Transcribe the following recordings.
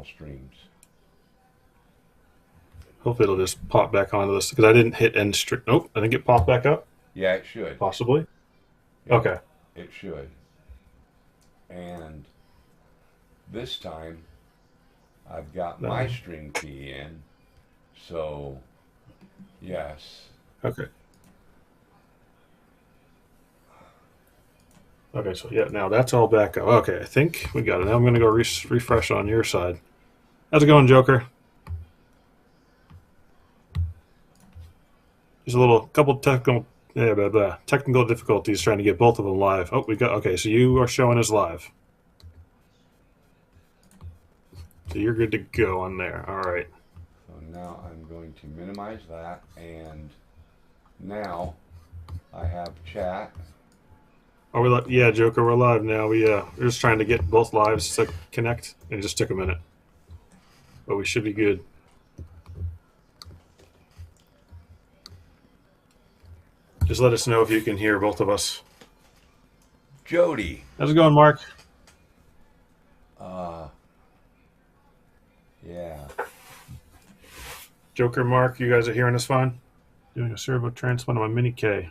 all streams. Hopefully it'll just pop back onto this because I didn't hit end stream. Nope, I think it popped back up. Yeah, it should. Possibly. It Okay. it should. And this time I've got my No. stream key in. So yes. Okay. Okay. So yeah, now that's all back up. Okay, I think we got it. Now I'm gonna go refresh on your side. How's it going, Joker? There's a little couple technical technical difficulties trying to get both of them live. Oh, we got okay. So you are showing us live. So you're good to go on there. All right. So now I'm going to minimize that, and now I have chat. Are we yeah, Joker, we're live now. We're just trying to get both lives to connect, and it just took a minute, but we should be good. Just let us know if you can hear both of us. Jody. How's it going, Mark? Uh yeah. Joker, Mark, you guys are hearing us fine? Doing a servo transplant on my Mini K.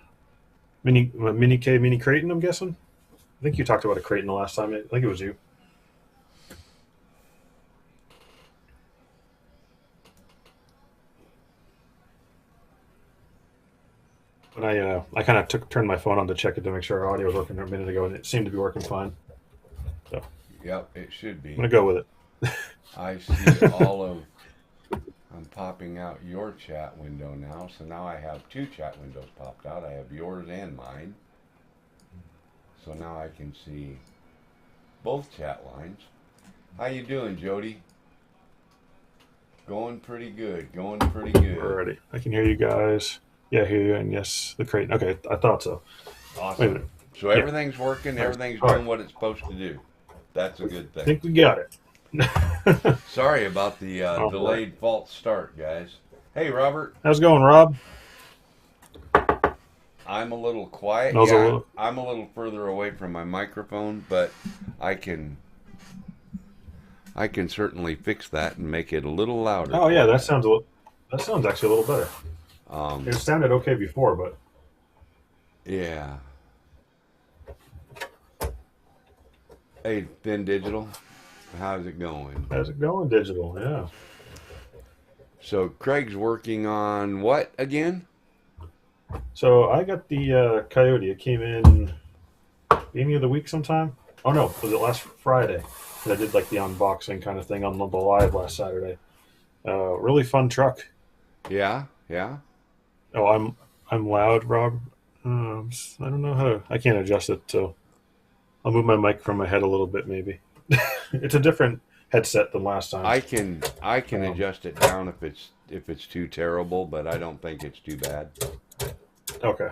Mini K, Mini Creighton, I'm guessing? I think you talked about a Creighton the last time. I think it was you. When I kind of turned my phone on to check it to make sure our audio was working a minute ago, and it seemed to be working fine. So Yep, it should I'm be. gonna go with it. I see all of I'm popping out your chat window now, so now I have two chat windows popped out. I have yours and mine. So now I can see both chat lines. How you doing, Jody? Going pretty good. Going pretty good. Alrighty, I can hear you guys. Yeah, I hear you, and yes, the Creighton. Okay, I thought so. Wait a Awesome. minute. So Yeah, everything's working. nice. Everything's All right, doing what it's supposed to do. That's a good I thing. think we got it. Sorry about the All right. delayed false start, guys. Hey, Robert. How's it going, Rob? I'm a little quiet. That was a Yeah, little. I'm a little further away from my microphone, but I can I can certainly fix that and make it a little louder Oh for yeah, you. that sounds actually a little better. It Um, sounded okay before, but yeah. Hey, Thin Digital, how's it going? how's it going, digital? Yeah. So Craig's working on what again? So I got the Coyote. It came in beginning of the week sometime. Oh no, was it last Friday? 'Cause I did like the unboxing kind of thing on the live last Saturday. Really fun truck. Yeah, yeah. Oh, I'm loud, Rob. I don't know how to. I can't adjust it, so I'll move my mic from my head a little bit, maybe. It's a different headset than last time. I can Um, adjust it down if it's too terrible, but I don't think it's too bad. okay,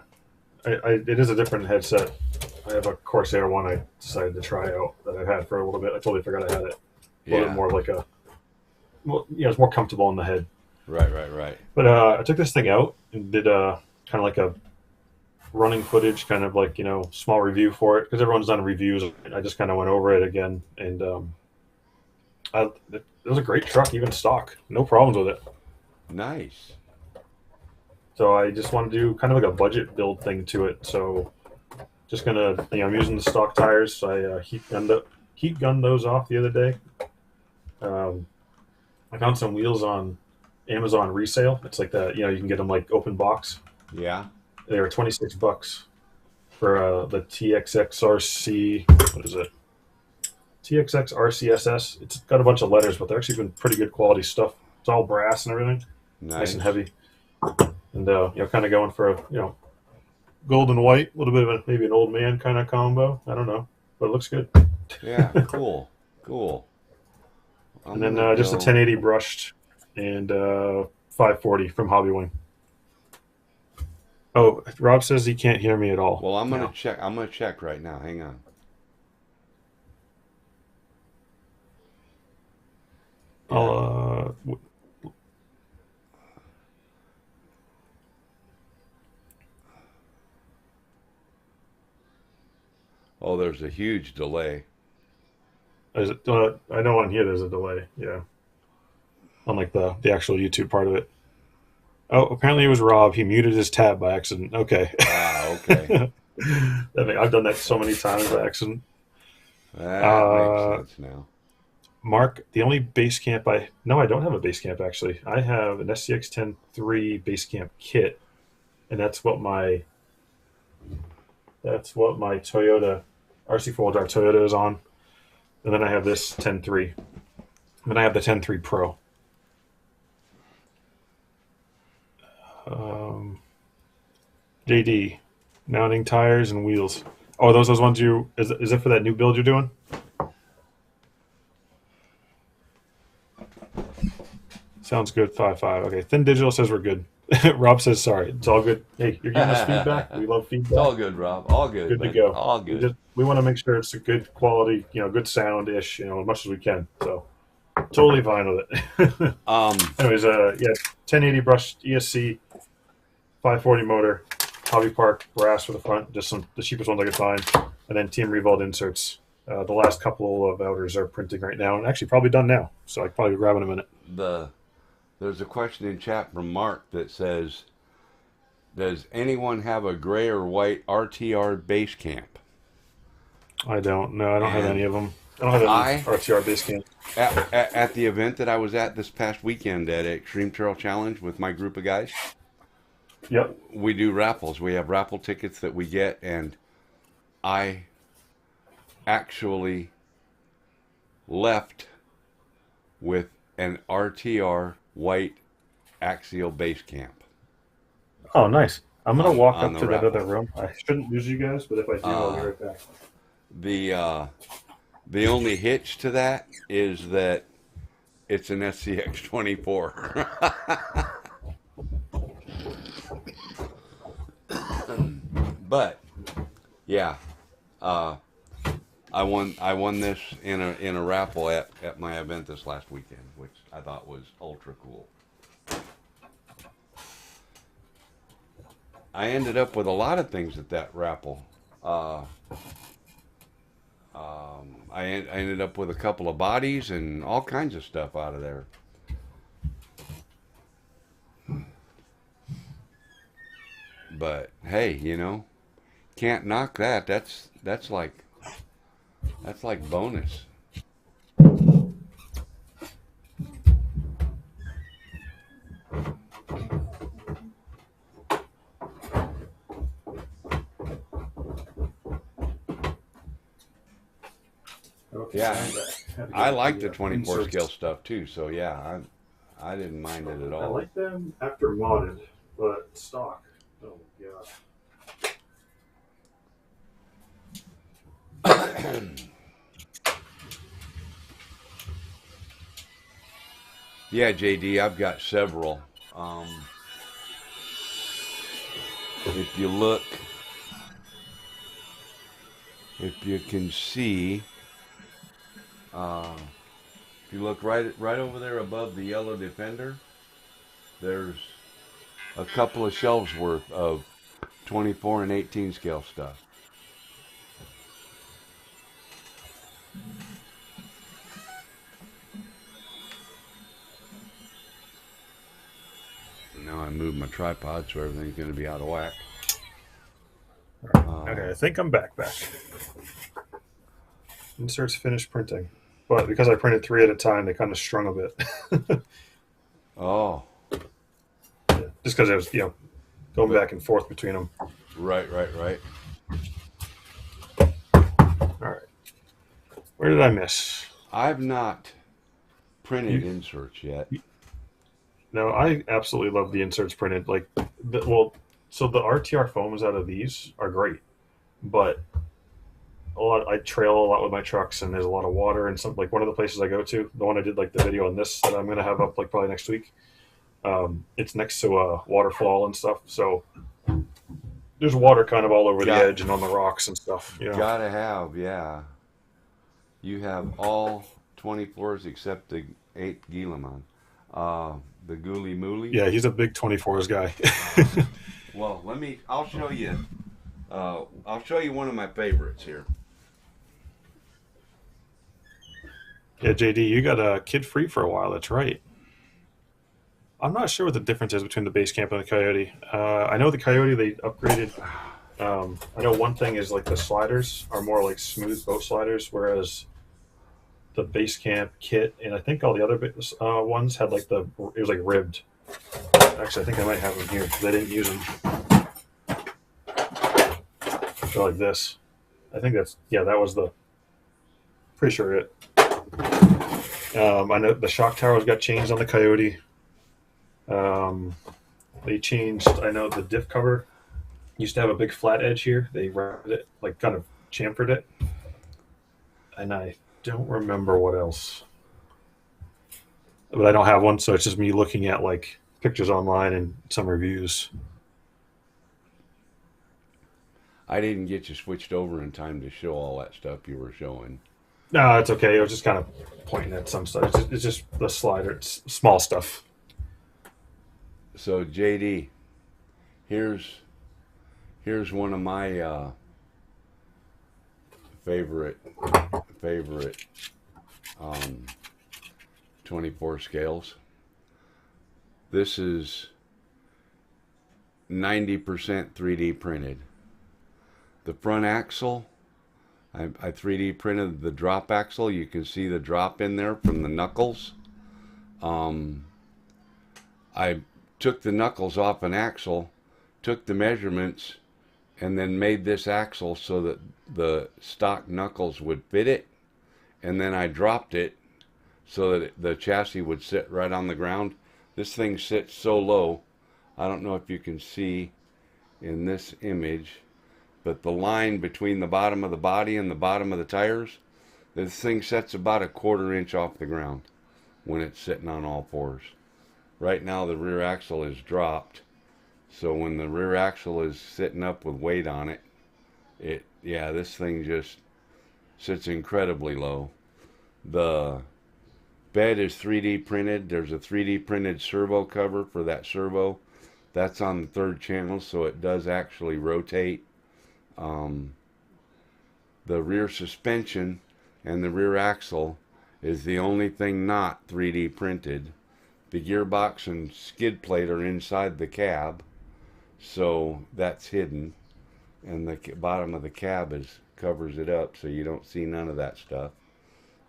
it is a different headset. I have a Corsair one I decided to try out that I've had for a little bit. I totally forgot I had it. A little bit Yeah. more like a, well, yeah, it's more comfortable in the head. Right, right, right. But I took this thing out and did kind of like a running footage, kind of like small review for it because everyone's done reviews. I just kind of went over it again, and it was a great truck, even stock, no problems with it. Nice. So I just want to do kind of like a budget build thing to it. So just gonna, I'm using the stock tires. So I heat gunned those off the other day. Um, I found some wheels on Amazon resale. It's like that, you can get them like open box. Yeah. They were $26 for the TXXRC. What is it? TXXRCSS. It's got a bunch of letters, but they're actually been pretty good quality stuff. It's all brass and everything, nice and Nice. heavy, and kind of going for a gold and white, a little bit of maybe an old man kind of combo. I don't know, but it looks good. Yeah, cool. Cool. I'm And then gonna just a go. 1080 brushed and 540 from Hobbywing. Oh, Rob says he can't hear me at all Well, I'm gonna now. check. I'm gonna check right now. Hang on. Yeah. I'll Oh, there's a huge delay. Is it, I know on here there's a delay. Yeah, unlike the actual YouTube part of it. Oh, apparently it was Rob. He muted his tab by accident. Okay. Ah, okay. I've done that so many times by accident. That makes Uh, sense now. Mark, the only base camp I don't have a base camp actually. I have an SCX 10.3 base camp kit, and that's what my Toyota RC4 drive Toyota is on. And then I have this 10.3. And then I have the 10.3 Pro. JD, mounting tires and wheels. Oh, those ones is it for that new build you're doing? Sounds good. 5.5. Okay. Thin Digital says we're good. Rob says sorry. It's all good. Hey, you're giving us feedback. We love feedback. It's all good, Rob. All good. Good to man. go. All good. We want to make sure it's a good quality, good sound ish, as much as we can. So totally fine with it. Anyways, 1080 brushed ESC, 540 motor, Hobby Park brass for the front, just the cheapest ones I could find, and then Team Revolt inserts. The last couple of outers are printing right now, and actually probably done now. So I could probably grab in a minute. There's a question in chat from Mark that says, does anyone have a gray or white RTR base camp? I don't. No, I don't have any of them. I don't have any RTR base camp. At the event that I was at this past weekend at Extreme Trail Challenge with my group of guys, yep, we do raffles. We have raffle tickets that we get, and I actually left with an RTR white axial base camp. Oh, nice. I'm going to walk up to that raffle. other room. I shouldn't lose you guys, but if I do, I'll be right back. The only hitch to that is that it's an SCX 24. But yeah, I won this in a raffle at my event this last weekend, which I thought was ultra cool. I ended up with a lot of things at that raffle. I ended up with a couple of bodies and all kinds of stuff out of there. But hey, can't knock that. That's like bonus. Okay, Yeah, I like the 24 scale stuff too. So yeah, I didn't mind it at all. I like them after modded, but stock. Oh god. Yeah, JD, I've got several. If you look, if you can see, if you look right over there above the yellow Defender, there's a couple of shelves worth of 24 and 18 scale stuff. Now I moved my tripod so everything's going to be out of whack. Okay, I think I'm back. Inserts finished printing. But because I printed 3 at a time, they kind of strung a bit. Oh. Yeah, just because I was, going back and forth between them. Right. All right. Where did I miss? I've not printed inserts yet. No, I absolutely love the inserts printed. So the RTR foams out of these are great, but I trail a lot with my trucks, and there's a lot of water, and some one of the places I go to, the one I did the video on this that I'm going to have up probably next week. It's next to a waterfall and stuff, so there's water kind of all over the edge and on the rocks and stuff. Gotta have, yeah. You have all 24s except the 8 Gilaman. The Ghoulie Moolie. Yeah, he's a big 24s guy. Well, I'll show you. I'll show you one of my favorites here. Yeah, JD, you got a kid free for a while. That's right. I'm not sure what the difference is between the base camp and the Coyote. I know the Coyote they upgraded. I know one thing is like the sliders are more like smooth boat sliders, whereas the base camp kit and I think all the other ones had like it was like ribbed. Actually, I think I might have them here because I didn't use them. They're like this. I think that was the pretty sure it. I know the shock towers got changed on the Coyote. They changed. I know the diff cover used to have a big flat edge here. They rounded it, like kind of chamfered it, and I don't remember what else. But I don't have one, so it's just me looking at like pictures online and some reviews. I didn't get you switched over in time to show all that stuff you were showing. No, it's okay. I was just kind of pointing at some stuff. It's just the slider. It's small stuff. So JD, here's one of my favorite um, 24 scales. This is 90% 3D printed. The front axle, I 3D printed the drop axle. You can see the drop in there from the knuckles. I took the knuckles off an axle, took the measurements, and then made this axle so that the stock knuckles would fit it. And then I dropped it so that the chassis would sit right on the ground. This thing sits so low, I don't know if you can see in this image, but the line between the bottom of the body and the bottom of the tires, this thing sets about a 1/4 inch off the ground when it's sitting on all fours. Right now the rear axle is dropped, so when the rear axle is sitting up with weight on it, this thing just sits incredibly low. The bed is 3D printed. There's a 3D printed servo cover for that servo. That's on the 3rd channel, so it does actually rotate. The rear suspension and the rear axle is the only thing not 3D printed. The gearbox and skid plate are inside the cab, so that's hidden, and the bottom of the cab covers it up, so you don't see none of that stuff.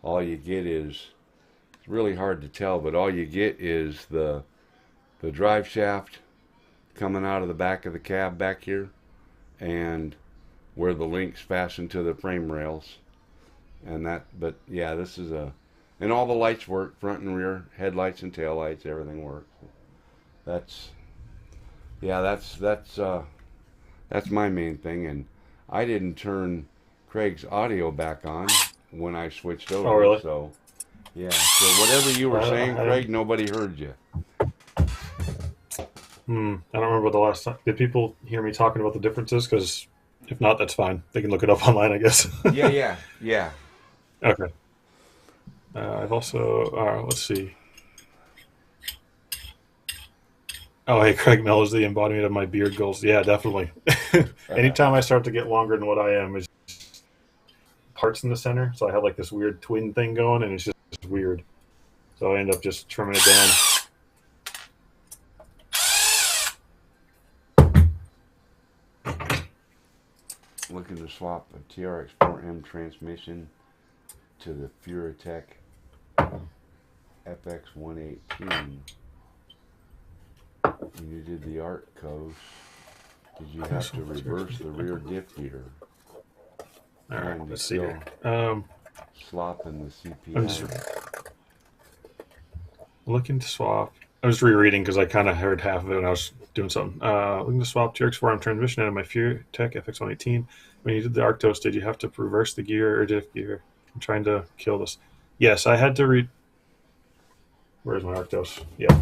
All you get is, it's really hard to tell, but all you get is the drive shaft coming out of the back of the cab back here, and where the links fasten to the frame rails, and but yeah, this is and all the lights work, front and rear, headlights and tail lights, everything works. That's my main thing, and I didn't turn Craig's audio back on when I switched over. Oh, really? So yeah, so whatever you were saying, Craig, nobody heard you. I don't remember the last time. Did people hear me talking about the differences? Because if not, that's fine. They can look it up online, I guess. Yeah. Okay. I've also, let's see. Oh, hey, Craig Mell is the embodiment of my beard goals. Yeah, definitely. Anytime I start to get longer than what I am, is parts in the center. So I have like this weird twin thing going, and it's just weird. So I end up just trimming it down. Looking to swap a TRX-4M transmission to the Furatech FX118. When you did the Art Coast, did you have to reverse the rear diff heater? All right, And let's see here. Slopping the CPI. I'm just looking to swap. I was rereading because I kind of heard half of it when I was doing something. Looking to swap TRX-4M transmission out of my Furatech FX118. When you did the Arctos, did you have to reverse the gear or diff gear? I'm trying to kill this. Yes, I had to read. Where's my Arctos? Yeah.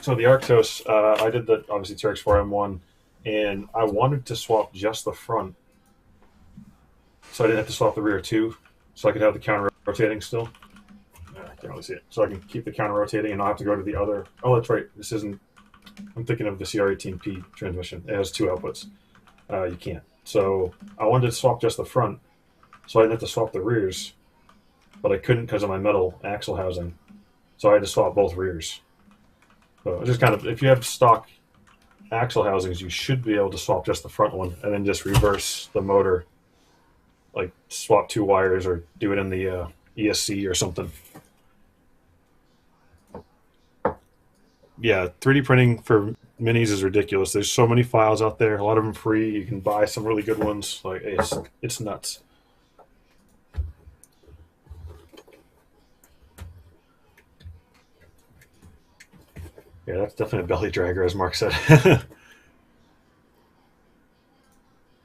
So the Arctos, I did the obviously TRX-4M one, and I wanted to swap just the front, so I didn't have to swap the rear too, so I could have the counter rotating still. I can't really see it. So I can keep the counter rotating and not have to go to the other. Oh, that's right. This isn't. I'm thinking of the CR18P transmission. It has 2 outputs. You can't. So I wanted to swap just the front, so I didn't have to swap the rears. but I couldn't because of my metal axle housing. So I had to swap both rears. So just kind of, if you have stock axle housings, you should be able to swap just the front one and then just reverse the motor, like swap 2 wires or do it in the ESC or something. Yeah, 3D printing for minis is ridiculous. There's so many files out there, a lot of them free. You can buy some really good ones. Like it's nuts. Yeah, that's definitely a belly dragger, as Mark said.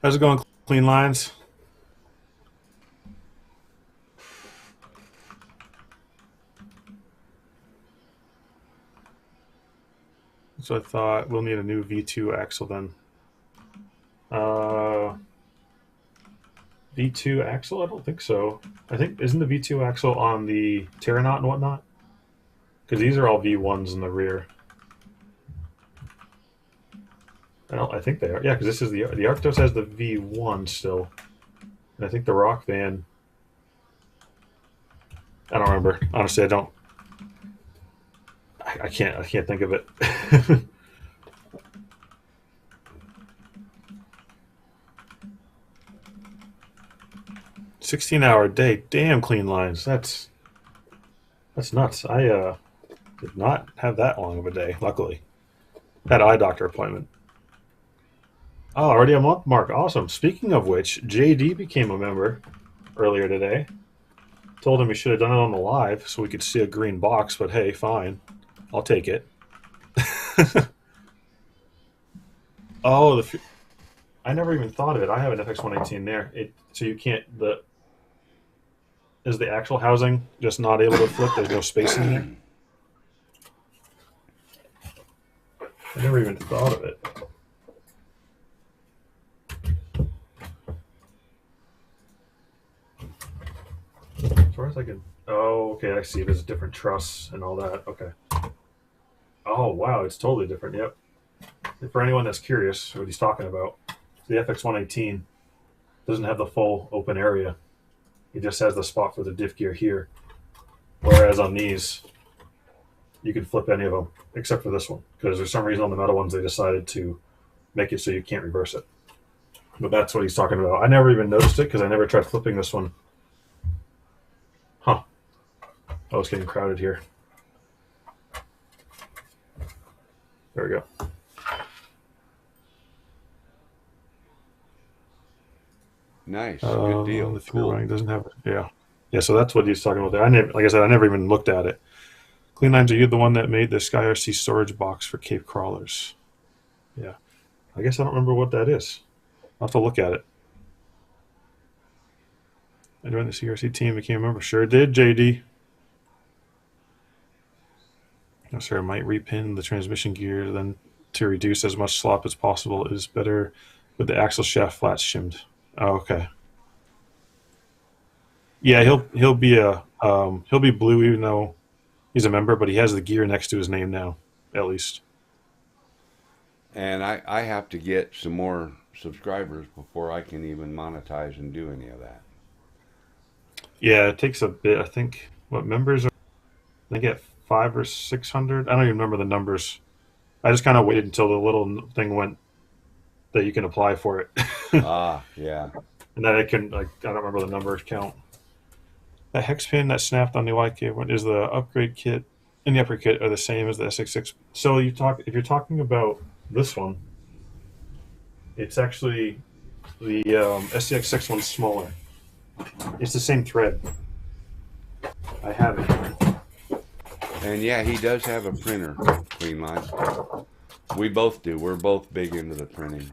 How's it going, Clean Lines? So I thought we'll need a new V2 axle then. V2 axle? I don't think so. I think, isn't the V2 axle on the Terranaut and whatnot? Because these are all V1s in the rear. I think they are. Yeah, because this is the Arctos has the V1 still, and I think the Rock Van. I don't remember. Honestly, I don't. I can't think of it. 16-hour day. Damn, Clean Lines. That's nuts. I did not have that long of a day. Luckily, had an eye doctor appointment. Oh, already a month mark. Awesome. Speaking of which, JD became a member earlier today. Told him he should have done it on the live so we could see a green box, but hey, fine. I'll take it. Oh, I never even thought of it. I have an FX118 there. So you can't is the actual housing just not able to flip? There's no space in there. I never even thought of it. As far as I can. Oh, okay. I see. There's a different truss and all that. Okay. Oh, wow. It's totally different. Yep. For anyone that's curious what he's talking about, the FX118 doesn't have the full open area. It just has the spot for the diff gear here. Whereas on these, you can flip any of them except for this one, because there's some reason on the metal ones they decided to make it so you can't reverse it. But that's what he's talking about. I never even noticed it because I never tried flipping this one. Huh. Oh, it's getting crowded here. There we go. Nice, good deal. The fuel running doesn't have it. Yeah. So that's what he's talking about there. Like I said, I never even looked at it. Clean Lines, are you the one that made the Sky RC storage box for Cape Crawlers? Yeah. I guess I don't remember what that is. I'll have to look at it. I joined the CRC team, became a member. Sure did, JD. Oh, sir, I might repin the transmission gear then to reduce as much slop as possible. It is better with the axle shaft flats shimmed. Oh, okay. Yeah, he'll be blue even though he's a member, but he has the gear next to his name now, at least. And I have to get some more subscribers before I can even monetize and do any of that. Yeah, it takes a bit. I think what members are, they get 500 or 600. I don't even remember the numbers. I just kind of waited until the little thing went that you can apply for it. Yeah. And then I don't remember the numbers count. The hex pin that snapped on the YK is the upgrade kit and the upgrade kit are the same as the SX6. So if you're talking about this one, it's actually the SCX6 one's smaller. It's the same thread. I have it. And yeah, he does have a printer, Clean Lines. We both do. We're both big into the printing.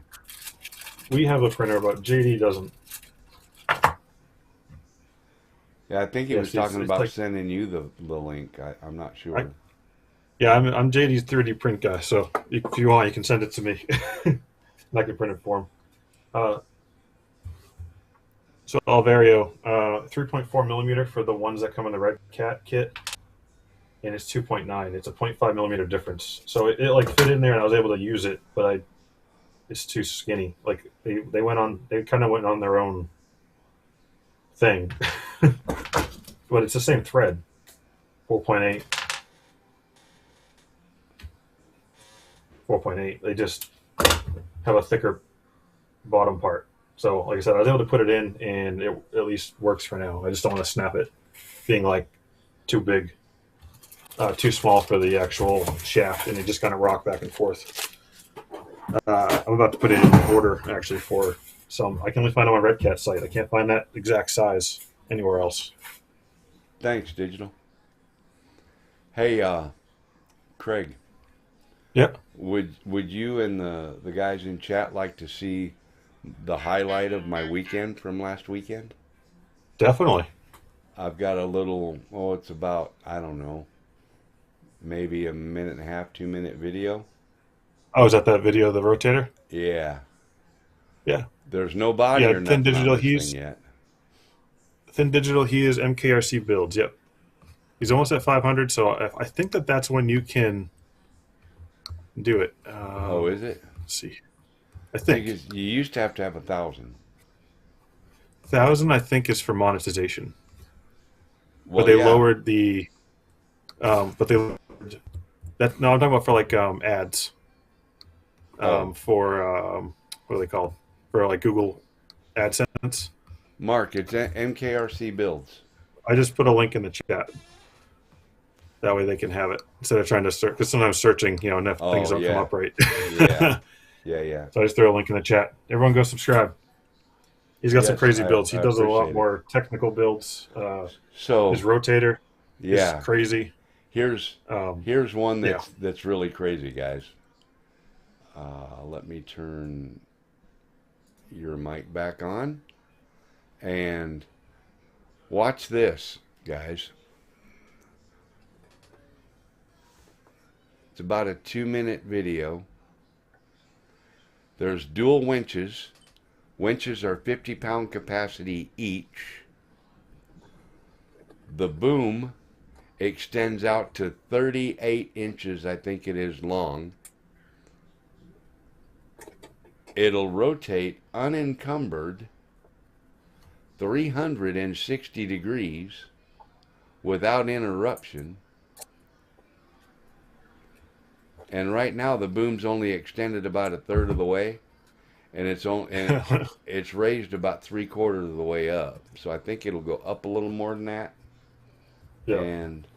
We have a printer, but JD doesn't. Yeah, I think he was talking about sending you the link. I'm not sure. I'm JD's 3D print guy, so if you want, you can send it to me. And I can print it for him. So Alvario, 3.4 millimeter for the ones that come in the Red Cat kit, and it's 2.9. It's a 0.5 millimeter difference. So it like fit in there, and I was able to use it, but it's too skinny. Like they kind of went on their own thing. but it's the same thread, 4.8. 4.8. They just have a thicker bottom part. So, like I said, I was able to put it in, and it at least works for now. I just don't want to snap it, being like too big, too small for the actual shaft, and it just kind of rock back and forth. I'm about to put it in order actually for some. I can only find it on Red Cat site. I can't find that exact size anywhere else. Thanks, Digital. Hey, Craig. Yep. Would you and the guys in chat like to see the highlight of my weekend from last weekend? Definitely. I've got a little, it's about, I don't know, maybe a minute and a half, 2 minute video. Oh, is that video of the rotator? Yeah. Yeah. There's no body Yeah, or Thin nothing Digital, on this thing yet. Thin Digital, he is MKRC builds. Yep. He's almost at 500, so I think that's when you can do it. Oh, is it? Let's see. I think Because you used to have 1,000. 1,000, I think, is for monetization. Well, But they yeah. lowered the. But they lowered that. No, I'm talking about for like ads. For what are they called? For like Google AdSense. Mark, it's MKRC builds. I just put a link in the chat. That way they can have it instead of trying to search. Because sometimes searching, enough things don't come up right. Yeah. Yeah. So I just throw a link in the chat. Everyone go subscribe. He's got some Yes, crazy builds. He I does a lot appreciate it. more technical builds. So His rotator yeah, is crazy. here's one yeah. that's really crazy, guys. Let me turn your mic back on and watch this, guys. It's about a 2 minute video. There's dual winches. Winches are 50-pound capacity each. The boom extends out to 38 inches, I think it is, long. It'll rotate unencumbered 360 degrees without interruption. And right now the boom's only extended about a third of the way, and it's raised about 3/4 of the way up. So I think it'll go up a little more than that. Yeah. And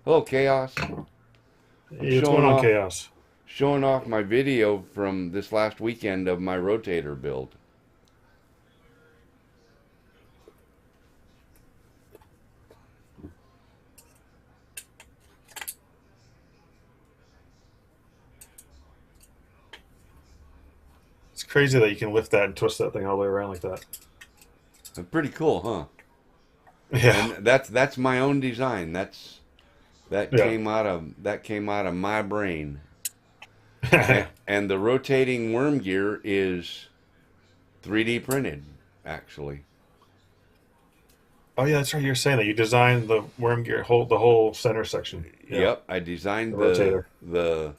hello, Chaos. It's going on, Chaos. Showing off my video from this last weekend of my rotator build. It's crazy that you can lift that and twist that thing all the way around like that. Pretty cool, huh? Yeah. And that's my own design. That came out of my brain. And the rotating worm gear is 3D printed, actually. Oh yeah, that's right. You're saying that you designed the worm gear, the whole center section. Yeah. Yep, I designed The rotator.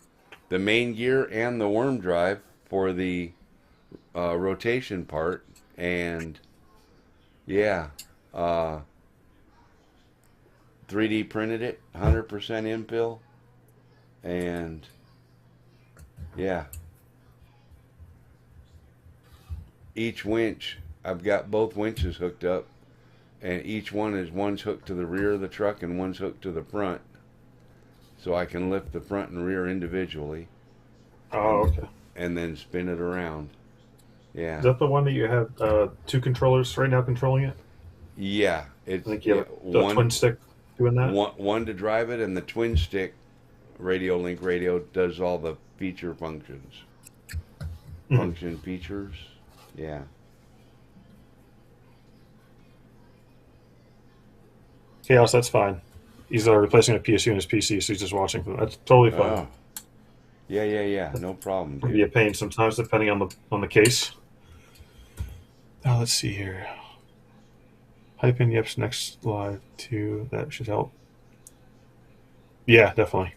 the main gear and the worm drive for the rotation part, and yeah, 3D printed it, 100% infill, and yeah, each winch, I've got both winches hooked up, and one's hooked to the rear of the truck and one's hooked to the front, so I can lift the front and rear individually. Oh, okay. And then spin it around. Yeah. Is that the one that you have two controllers right now controlling it? Yeah. I think you have the twin stick doing that. One to drive it, and the twin stick Radio Link radio does all the feature functions. Mm-hmm. Function features. Yeah. Chaos, that's fine. He's replacing a PSU in his PC, so he's just watching from. That's totally fine. Oh. Yeah. No problem, It can dude. be a pain sometimes, depending on the case. Now let's see here. Hype in Yep's next live too. That should help. Yeah, definitely.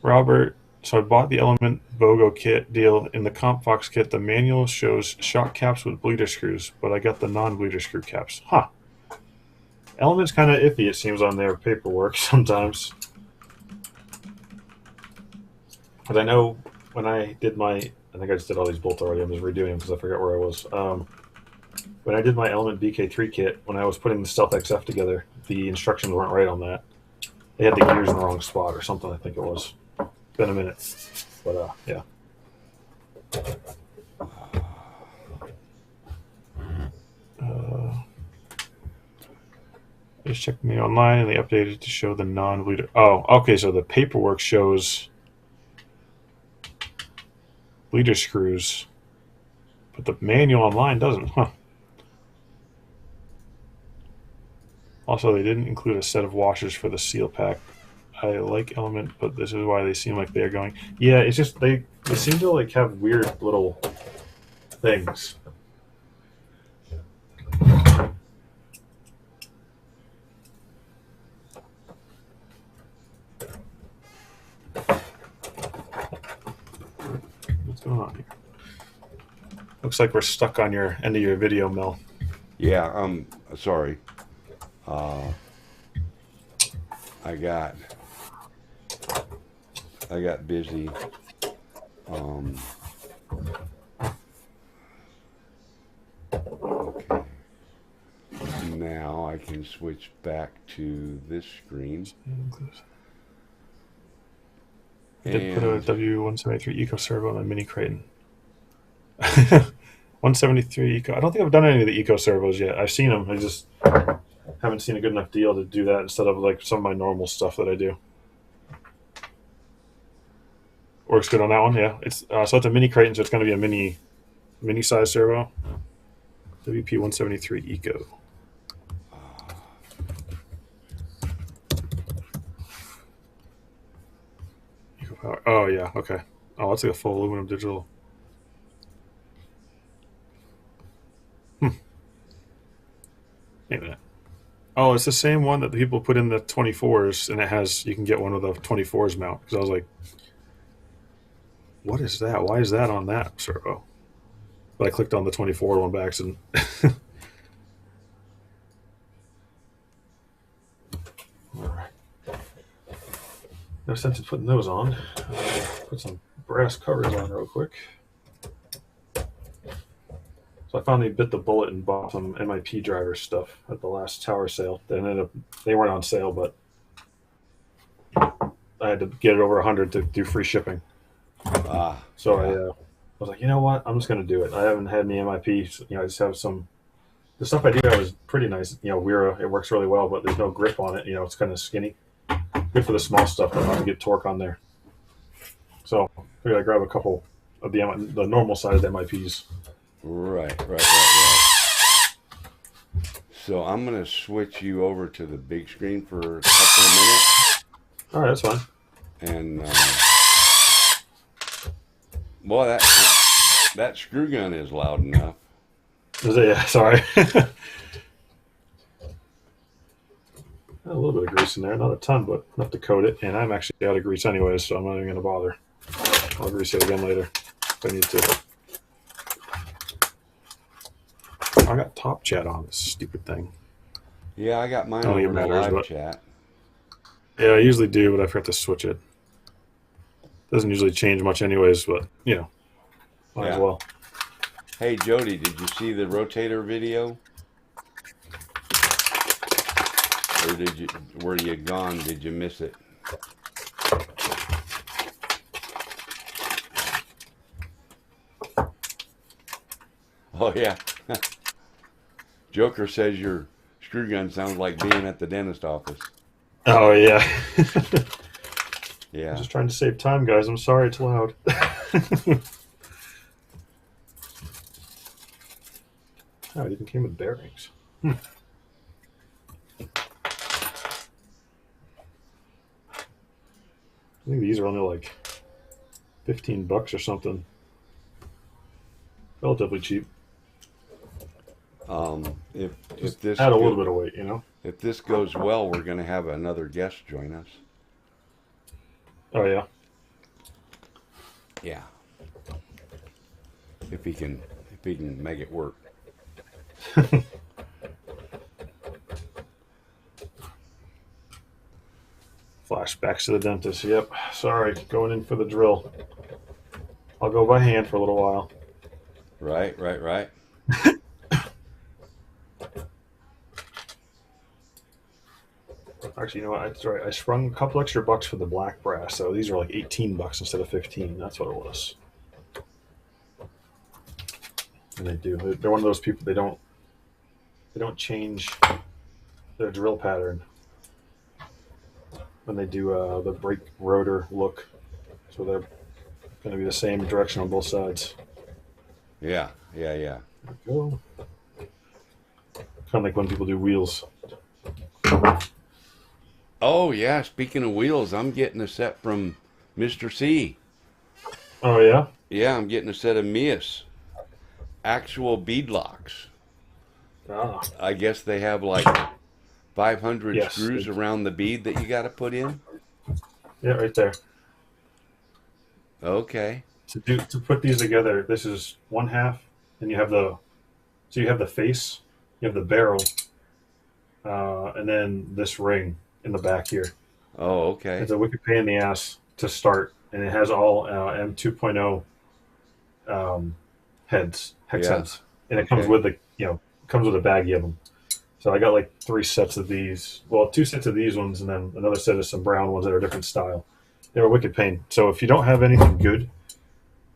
Robert, so I bought the Element BOGO kit deal. In the CompFox kit, the manual shows shock caps with bleeder screws, but I got the non-bleeder screw caps. Huh. Element's kind of iffy, it seems, on their paperwork sometimes. But I know when I did my, I think I just did all these bolts already. I'm just redoing them because I forgot where I was. When I did my Element BK3 kit, when I was putting the Stealth XF together, the instructions weren't right on that. They had the gears in the wrong spot or something, I think it was. Been a minute. But, yeah. Just checked me online and they updated to show the non-bleeder. Oh, okay, so the paperwork shows bleeder screws, but the manual online doesn't, huh? Also, they didn't include a set of washers for the seal pack. I like Element, but this is why they seem like they're going. Yeah, it's just they seem to like have weird little things. What's going on here? Looks like we're stuck on your end of your video, Mel. Yeah, sorry. I got busy. Okay. Now I can switch back to this screen. I did put a W173 Eco Servo on my Mini Creighton. 173 Eco. I don't think I've done any of the Eco Servos yet. I've seen them. I just haven't seen a good enough deal to do that instead of like some of my normal stuff that I do. Works good on that one, yeah. It's so it's a Mini Creighton, so it's going to be a mini size servo. WP173 Eco. Eco Power. Oh yeah, okay. Oh, that's like a full aluminum digital. Wait a minute. Oh, it's the same one that the people put in the 24s, and it has, you can get one with a 24s mount. Because I was like, what is that? Why is that on that servo? But I clicked on the 24 one by accident. Alright. No sense in putting those on. Put some brass covers on real quick. So I finally bit the bullet and bought some MIP driver stuff at the last tower sale. They weren't on sale, but I had to get it over 100 to do free shipping. So yeah. I was like, you know what? I'm just going to do it. I haven't had any MIP. I just have some. The stuff I do have is pretty nice. Wera, it works really well, but there's no grip on it. It's kind of skinny. Good for the small stuff, but not to get torque on there. So I figured I'd grab a couple of the normal size MIPs. Right. So I'm going to switch you over to the big screen for a couple of minutes. All right, that's fine. And boy, that screw gun is loud enough. Is it? Yeah, sorry. A little bit of grease in there, not a ton, but enough to coat it. And I'm actually out of grease anyways, so I'm not even going to bother. I'll grease it again later if I need to. I got Top Chat on this stupid thing. Yeah, I got mine on the live chat. Yeah, I usually do, but I forgot to switch it. Doesn't usually change much anyways, but, might as well. Hey, Jody, did you see the rotator video? Or were you gone? Did you miss it? Oh, yeah. Joker says your screw gun sounds like being at the dentist office. Oh, yeah. Yeah. I'm just trying to save time, guys. I'm sorry it's loud. Oh, it even came with bearings. I think these are only like $15 or something. Relatively cheap. If this add a little bit of weight, If this goes well, we're going to have another guest join us. Oh yeah. Yeah. If he can make it work. Flashbacks to the dentist. Yep. Sorry, going in for the drill. I'll go by hand for a little while. Right. Actually, you know what? That's right. I sprung a couple extra bucks for the black brass, so these are like $18 instead of 15. That's what it was. And they do. They're one of those people. They don't change their drill pattern when they do the brake rotor look. So they're going to be the same direction on both sides. Yeah. There we go. Kind of like when people do wheels. Oh yeah. Speaking of wheels, I'm getting a set from Mr. C. Oh yeah. Yeah, I'm getting a set of Mias actual beadlocks. Ah, I guess they have like 500 yes. screws around the bead that you got to put in. Yeah, right there. Okay. To put these together, this is one half, and you have the face, you have the barrel, and then this ring in the back here. Oh, okay. It's a wicked pain in the ass to start, and it has all M2.0 hex Yeah. heads, and it comes Okay. with comes with a baggie of them. So I got like 3 sets of these. Well, 2 sets of these ones, and then another set of some brown ones that are different style. They were wicked pain. So if you don't have anything good,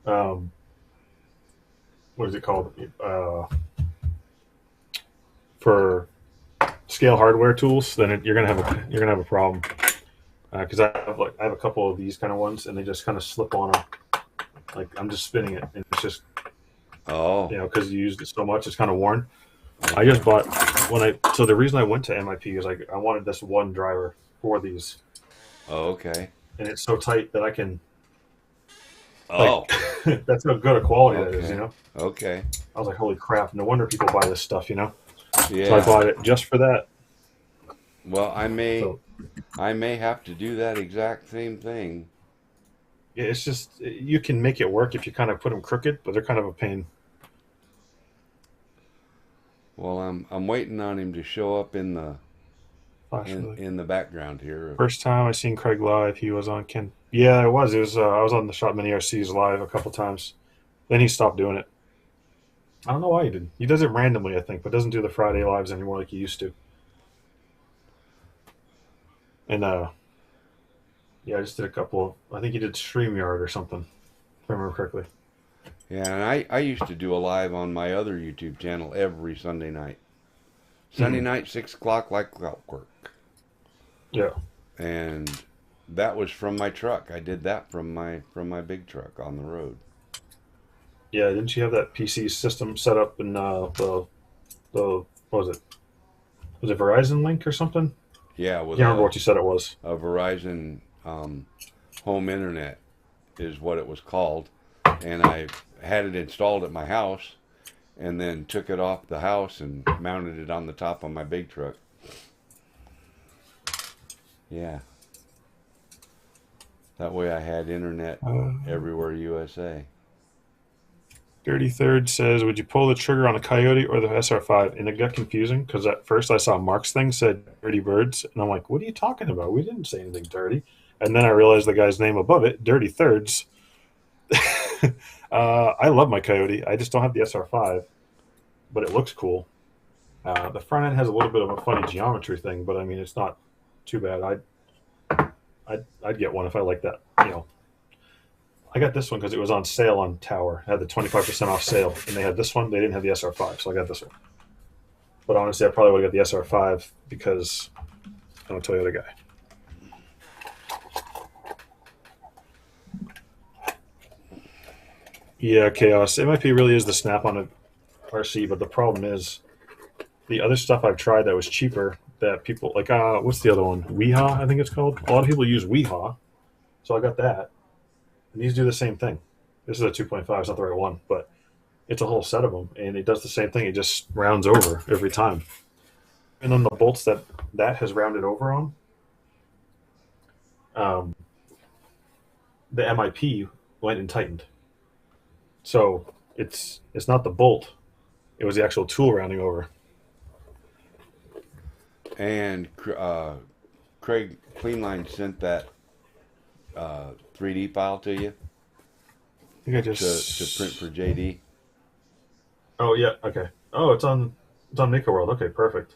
um, what is it called? For scale hardware tools, then you're gonna have a problem. Because I have a couple of these kind of ones, and they just kind of slip on them. Like I'm just spinning it, and it's just Oh, because you used it so much, it's kind of worn. I okay. just bought so the reason I went to MIP is I wanted this one driver for these, Oh, okay. and it's so tight that I can like Oh, that's how good a quality that is. okay. Okay. I was like, holy crap! No wonder people buy this stuff. So I Yeah. bought it just for that. Well, So I may have to do that exact same thing. yeah, it's just you can make it work if you kind of put them crooked, but they're kind of a pain. Well, I'm waiting on him to show up Flash really. in the background here. First time I seen Craig live, he was on Ken. Yeah, it was. It was. I was on the Shop Mini RCs live a couple times. Then he stopped doing it. I don't know why he did. He does it randomly, I think, but doesn't do the Friday lives anymore like he used to. And yeah, I just did a couple. I think he did StreamYard or something, if I remember correctly. Yeah, and I used to do a live on my other YouTube channel every Sunday night. Sunday Hmm. night, 6 o'clock, like clockwork. Yeah. And that was from my truck. I did that from my big truck on the road. Yeah. Didn't you have that PC system set up in the what was it? Was it Verizon Link or something? Yeah, I with can't remember what you said it was. a Verizon home internet is what it was called, and I had it installed at my house, and then took it off the house and mounted it on the top of my big truck. Yeah, that way I had internet Uh, everywhere USA. Dirty Third says, "Would you pull the trigger on the Coyote or the SR5?" And it got confusing because at first I saw Mark's thing said "Dirty Birds," and I'm like, "What are you talking about? We didn't say anything dirty." And then I realized the guy's name above it, Dirty Thirds. I love my Coyote. I just don't have the SR5, but it looks cool. The front end has a little bit of a funny geometry thing, but I mean, it's not too bad. I'd get one if I like that. I got this one because it was on sale on Tower. It had the 25% off sale, and they had this one. They didn't have the SR5, so I got this one. But honestly, I probably would have got the SR5 because I'm a Toyota guy. Yeah, Chaos. MIP really is the snap on a RC, but the problem is the other stuff I've tried that was cheaper that people like. What's the other one? Weehaw, I think it's called. A lot of people use Weehaw, so I got that. And these do the same thing. This is a 2.5. It's not the right one, but it's a whole set of them, and it does the same thing. It just rounds over every time. And then the bolts that has rounded over on, um, the MIP went and tightened. So it's not the bolt; it was the actual tool rounding over. And Craig Cleanline sent that 3D file to you I think I to print for JD? Oh yeah, okay. Oh, it's on Miko World. Okay, perfect.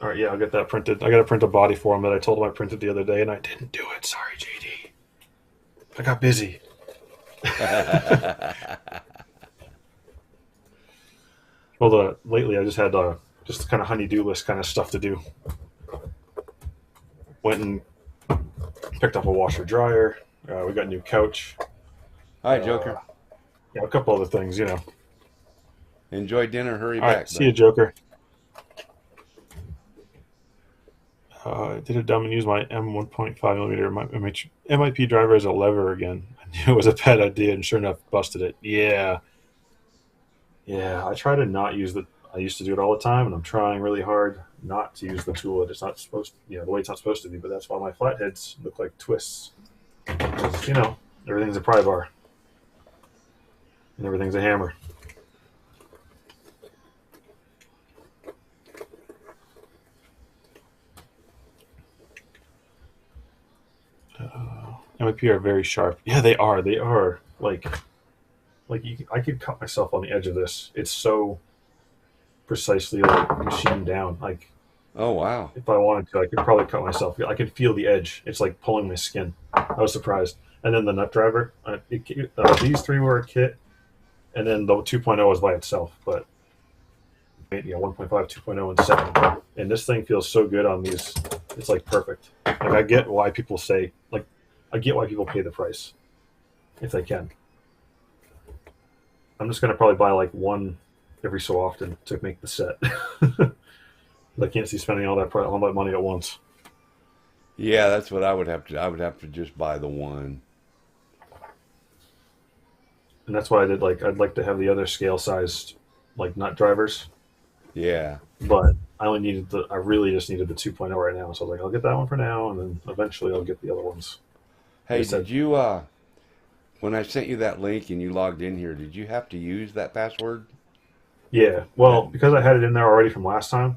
All right, yeah, I'll get that printed. I got to print a body for him that I told him I printed the other day, and I didn't do it. Sorry, JD. I got busy. Well, lately I just had just kind of honey-do list kind of stuff to do. Went and picked up a washer dryer. We got a new couch. Hi, Joker. Yeah, a couple other things, you know. Enjoy dinner. Hurry All back. right, see you, Joker. I did a dumb and used my M1.5 millimeter MIP driver as a lever again. I knew it was a bad idea, and sure enough, busted it. Yeah. I try to not use the. I used to do it all the time, and I'm trying really hard not to use the tool that it's not supposed. The way it's not supposed to be. But that's why my flatheads look like twists. Because everything's a pry bar, and everything's a hammer. MIP are very sharp. Yeah, they are. They are I could cut myself on the edge of this. It's so precisely machined down. Like Oh, wow. if I wanted to, I could probably cut myself. I can feel the edge. It's like pulling my skin. I was surprised. And then the nut driver. These three were a kit, and then the 2.0 was by itself. But 1.5, 2.0, and 7. And this thing feels so good on these. It's like perfect. Like I get why people say I get why people pay the price if they can. I'm just gonna probably buy like one every so often to make the set. I can't see spending all that money at once. Yeah, that's what I would have to. I would have to just buy the one. And that's why I did I'd like to have the other scale sized nut drivers, Yeah. but I really just needed the 2.0 right now. So I was like, I'll get that one for now, and then eventually I'll get the other ones. Hey, They said- did you when I sent you that link and you logged in here, did you have to use that password? Yeah, well, because I had it in there already from last time,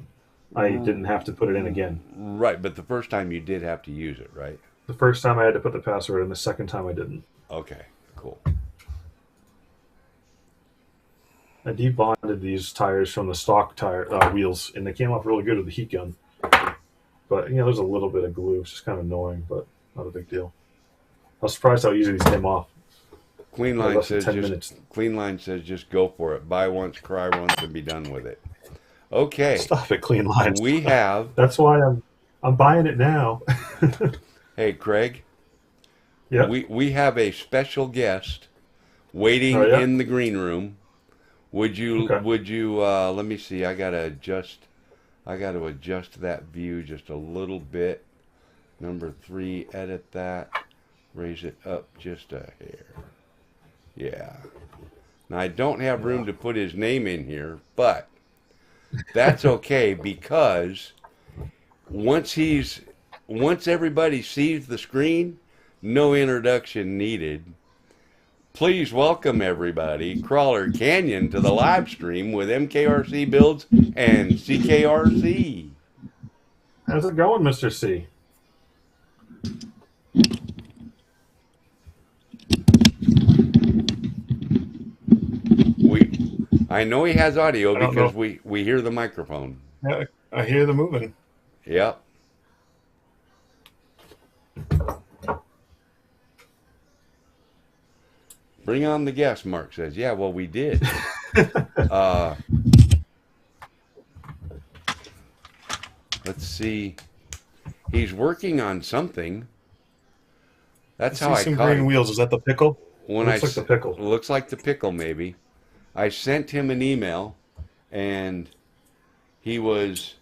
I didn't have to put it in again. Right, but the first time you did have to use it, right? The first time I had to put the password in, the second time I didn't. Okay, cool. I debonded these tires from the stock tire wheels, and they came off really good with the heat gun. But there's a little bit of glue. It's just kind of annoying, but not a big deal. I was surprised how easy these came off. Cleanline Less than says 10 minutes. Cleanline says just go for it. Buy once, cry once, and be done with it. Okay. Stop it, clean lines. We have. That's why I'm buying it now. Hey, Craig. Yeah. We have a special guest waiting Oh, yeah? in the green room. Would you Okay. let me see. I gotta adjust that view just a little bit. Number 3, edit that. Raise it up just a hair. Yeah. Now I don't have room to put his name in here, but that's okay because once everybody sees the screen, no introduction needed. Please welcome everybody, Crawler Canyon, to the live stream with MKRC Builds and CKRC. How's it going, Mr. C? I know he has audio I don't because know. we hear the microphone. Yeah, I hear the moving. Yep. Bring on the guest, Mark says. Yeah, well, we did. Let's see. He's working on something. That's how I see some caught green him. wheels. Is that the pickle? When Looks like the pickle. Looks like the pickle, maybe. I sent him an email, and he was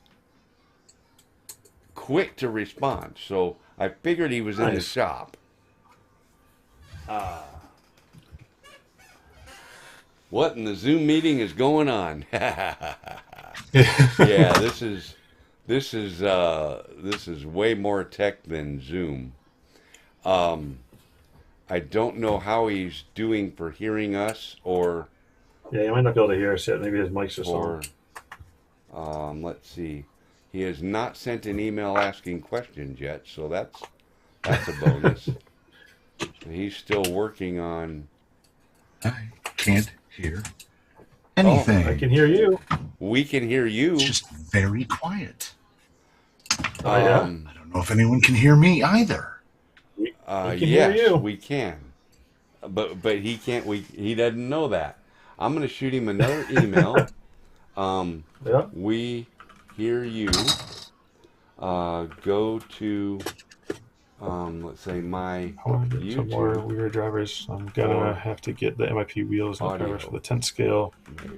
quick to respond. So I figured he was in the Nice. shop. What in the Zoom meeting is going on? Yeah, this is way more tech than Zoom. I don't know how he's doing for hearing us or Yeah, you might not be able to hear us yet. Maybe his mic's just on. Let's see. He has not sent an email asking questions yet, so that's a bonus. So he's still working on. I can't hear Oh, anything. I can hear you. we can hear you. It's just very quiet. Oh, yeah? Um, I don't know if anyone can hear me either. We can yes, hear you. we can. But he can't. He doesn't know that. I'm gonna shoot him another email. Yeah. We hear you. Go to let's say my I want to get some more YouTube weird drivers. I'm gonna or have to get the MIP wheels and drivers for audio, the 10 scale. maybe.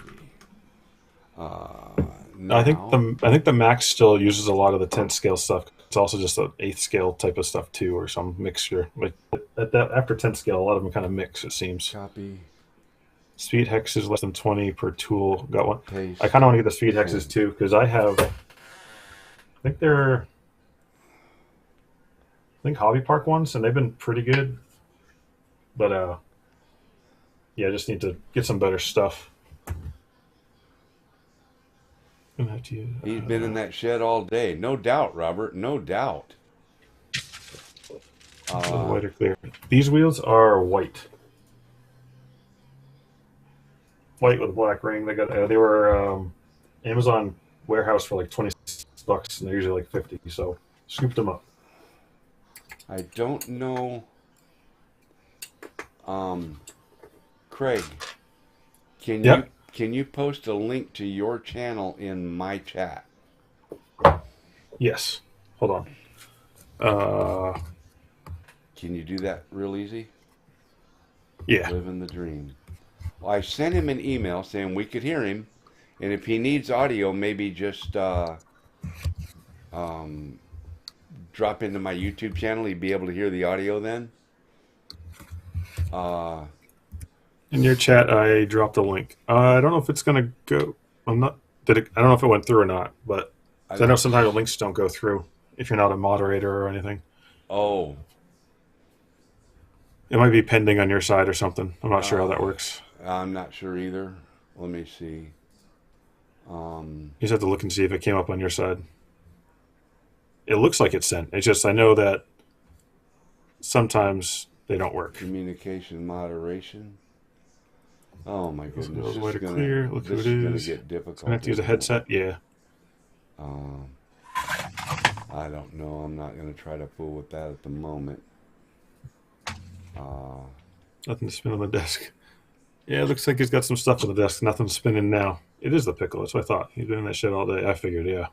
I think Now, the Max still uses a lot of the 10 scale stuff. It's also just an 8th scale type of stuff too, or some mixture. Like at that after 10 scale, a lot of them kind of mix. It seems. copy, Speed hex is less than 20 per tool. Got one. paste. I kind of want to get the speed hexes Send. too because I think they're Hobby Park ones, and they've been pretty good. But yeah, I just need to get some better stuff. Gonna have to use, He's been in that shed all day. No doubt, Robert. No doubt. white or clear. These wheels are white. White with a black ring. They were Amazon warehouse for like $20, and they're usually like 50. So scooped them up. I don't know. Craig, can Yep. you post a link to your channel in my chat? Yes. Hold on. Can you do that real easy? Yeah. Living the dream. Well, I sent him an email saying we could hear him, and if he needs audio, maybe just drop into my YouTube channel. He'd be able to hear the audio then. In your chat, I dropped a link. I don't know if it's gonna go. I'm not. I don't know if it went through or not, but I know sometimes the links don't go through if you're not a moderator or anything. Oh, It might be pending on your side or something. I'm not sure how that works. I'm not sure either. Let me see. You just have to look and see if it came up on your side. It looks like it's sent. It's just I know that sometimes they don't work. Communication moderation. Oh my This goodness, goes this way is to gonna clear. Look who this it is gonna is. get difficult. Gonna have to use a isn't it? headset. Yeah. I don't know. I'm not gonna try to fool with that at the moment. Nothing to spin on the desk. Yeah, it looks like he's got some stuff on the desk. Nothing spinning now. It is the pickle. That's what I thought. He's been in that shit all day. I figured. Yeah.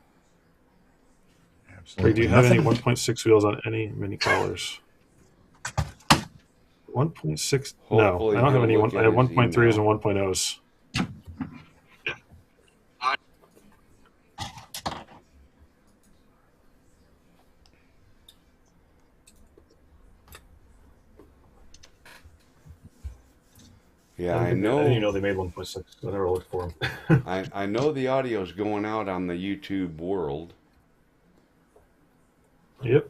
Craig, Absolutely do you have any nothing. 1.6 wheels on any mini collars? 1.6? No, Hopefully I don't have he'll any. look I at have his 1.3s email. and 1.0s. Yeah, I I didn't even know. know they made 1.6. I never looked for them. I know the audio's going out on the YouTube world. Yep.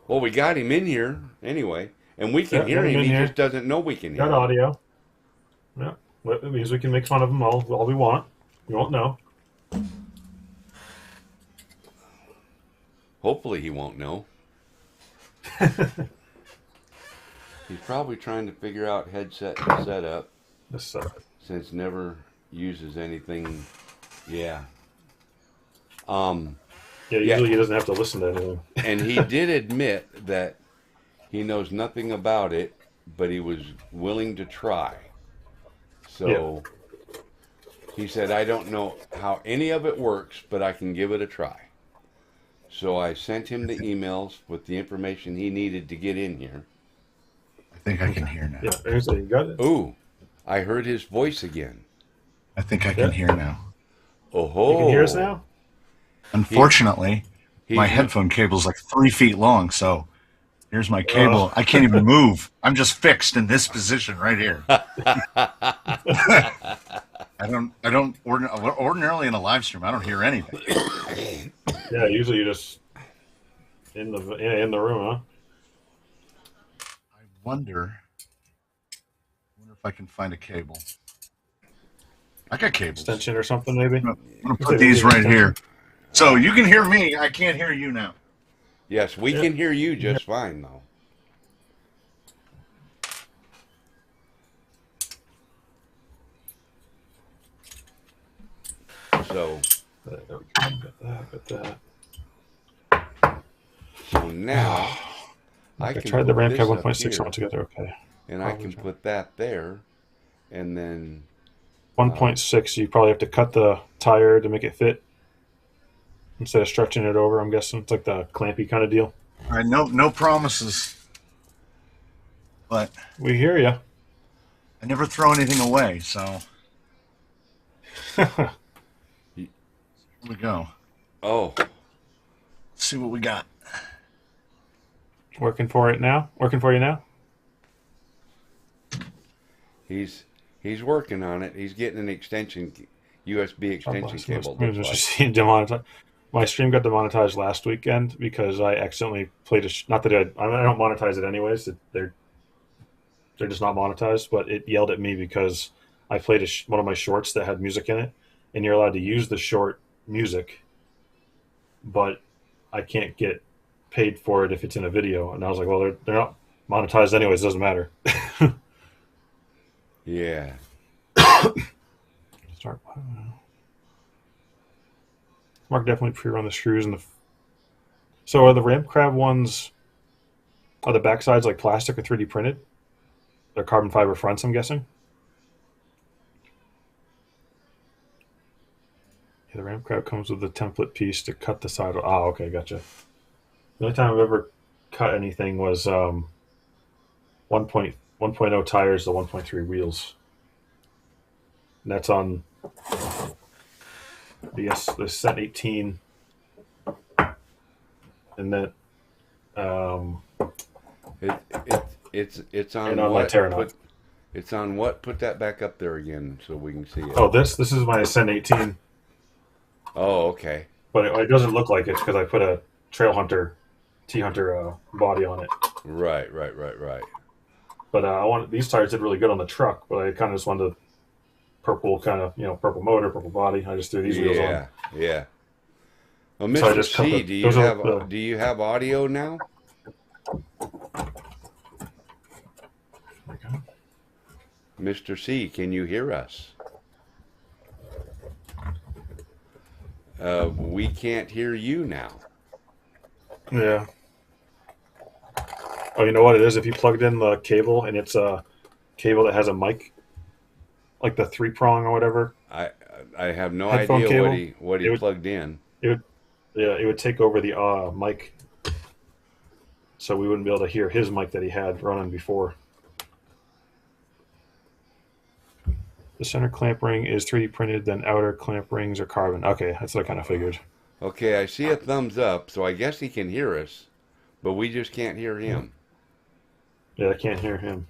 Well, we got him in here anyway, and we can Yeah, hear got him him. in He here. just doesn't know we can hear Got him. audio. Yeah. Well, it means we can make fun of them all we want. You won't know. Hopefully, he won't know. He's probably trying to figure out headset setup This since never uses anything. Yeah. yeah, Yeah. usually he doesn't have to listen to anything. And he did admit that he knows nothing about it, but he was willing to try. So he said, I don't know how any of it works, but I can give it a try. So I sent him the emails with the information he needed to get in here. I think I can hear now. Yeah, there's you got it. Ooh, I heard his voice again. I think I can hear now. Oh ho! You can hear us now? Unfortunately, my He- headphone cable's like 3 feet long, so here's my cable. I can't even move. I'm just fixed in this position right here. Ordinarily in a live stream, I don't hear anything. Yeah, usually you just in the room, huh? I wonder if if I can find a cable. I got cables. Extension or something, maybe. I'm gonna put these right here. So you can hear me. I can't hear you now. Yes, we can hear you just fine though. So now I can tried the put RAM this cab up 1.6 here, all together. Okay. and I can put that there, and then 1.6. You probably have to cut the tire to make it fit instead of stretching it over. I'm guessing it's like the clampy kind of deal. All right, no promises, but We hear you. I never throw anything away. So here we go. oh, Let's see what we got. Working for it now. Working for you now. he's working on it. He's getting an extension USB extension cable. I'm just seeing demonetized. My stream got demonetized last weekend because I accidentally played a. Not that I don't monetize it anyways. They're just not monetized. But it yelled at me because I played one of my shorts that had music in it, and you're allowed to use the short music, but I can't get paid for it if it's in a video. And I was like, well, they're not monetized anyways. It doesn't matter. Yeah. Start. Mark definitely pre-run the screws and the. So are the ramp crab ones? Are the backsides like plastic or 3D printed? They're carbon fiber fronts, I'm guessing. Yeah, the ramp crab comes with the template piece to cut the side. Oh, okay, gotcha. The only time I've ever cut anything was 1.0 tires to 1.3 wheels. And that's on the Set 18, and then it's on and on what? my Terranaut. It's on what? Put that back up there again so we can see it. Oh, this is my Ascent 18, Oh, okay. but it doesn't look like it because I put a Trail Hunter, T-Hunter body on it. Right. But I want these tires did really good on the truck, but I kind of just wanted purple purple motor, purple body. I just threw these wheels on. Yeah. Well, So I Mr. just cut C, the- do you have audio now? Mr. C, can you hear us? We can't hear you now. Yeah. Oh, you know what it is? If you plugged in the cable and it's a cable that has a mic, like the 3-prong or whatever. I have no Headphone idea cable? what he plugged in. It would take over the mic, so we wouldn't be able to hear his mic that he had running before. The center clamp ring is 3D printed, then outer clamp rings are carbon. Okay, that's what I kind of figured. Okay, I see a thumbs up, so I guess he can hear us, but we just can't hear him. Yeah, I can't hear him.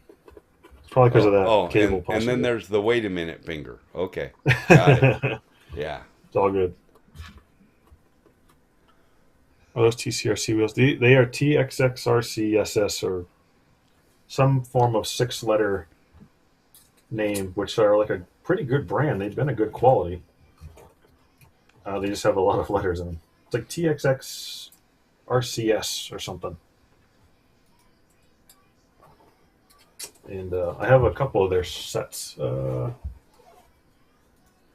It's probably because of that cable. And then there's the wait a minute finger. Okay, got it. Yeah. It's all good. Oh, those TCRC wheels. They are TXXRCSS or some form of 6-letter name, which are like a pretty good brand. They've been a good quality. They just have a lot of letters in them. It's like TXXRCS or something. And I have a couple of their sets. I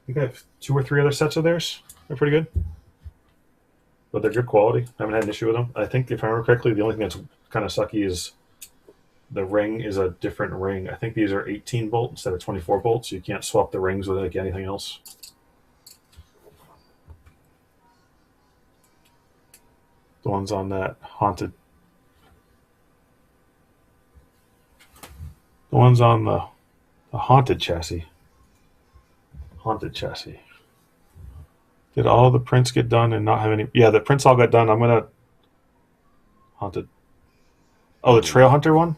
think I have 2 or 3 other sets of theirs. They're pretty good. But they're good quality. I haven't had an issue with them. I think, if I remember correctly, the only thing that's kind of sucky is the ring is a different ring. I think these are 18 bolt instead of 24 bolts. So you can't swap the rings with like anything else. The ones on that haunted. The ones on the haunted chassis. Haunted chassis. Did all the prints get done and not have any? Yeah, the prints all got done. I'm gonna haunted. Oh, the Trail Hunter one.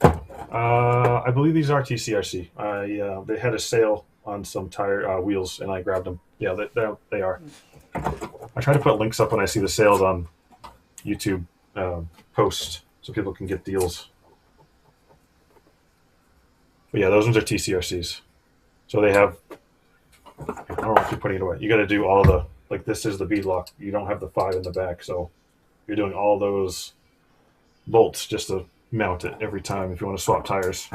I believe these are TCRC. They had a sale on some tire wheels, and I grabbed them. Yeah, they are. I try to put links up when I see the sales on YouTube posts, so people can get deals. But yeah, those ones are TCRCs. So they have. I don't know if you're putting it away. You got to do all the like. This is the bead lock. You don't have the 5 in the back, so you're doing all those bolts just to mount it every time if you want to swap tires.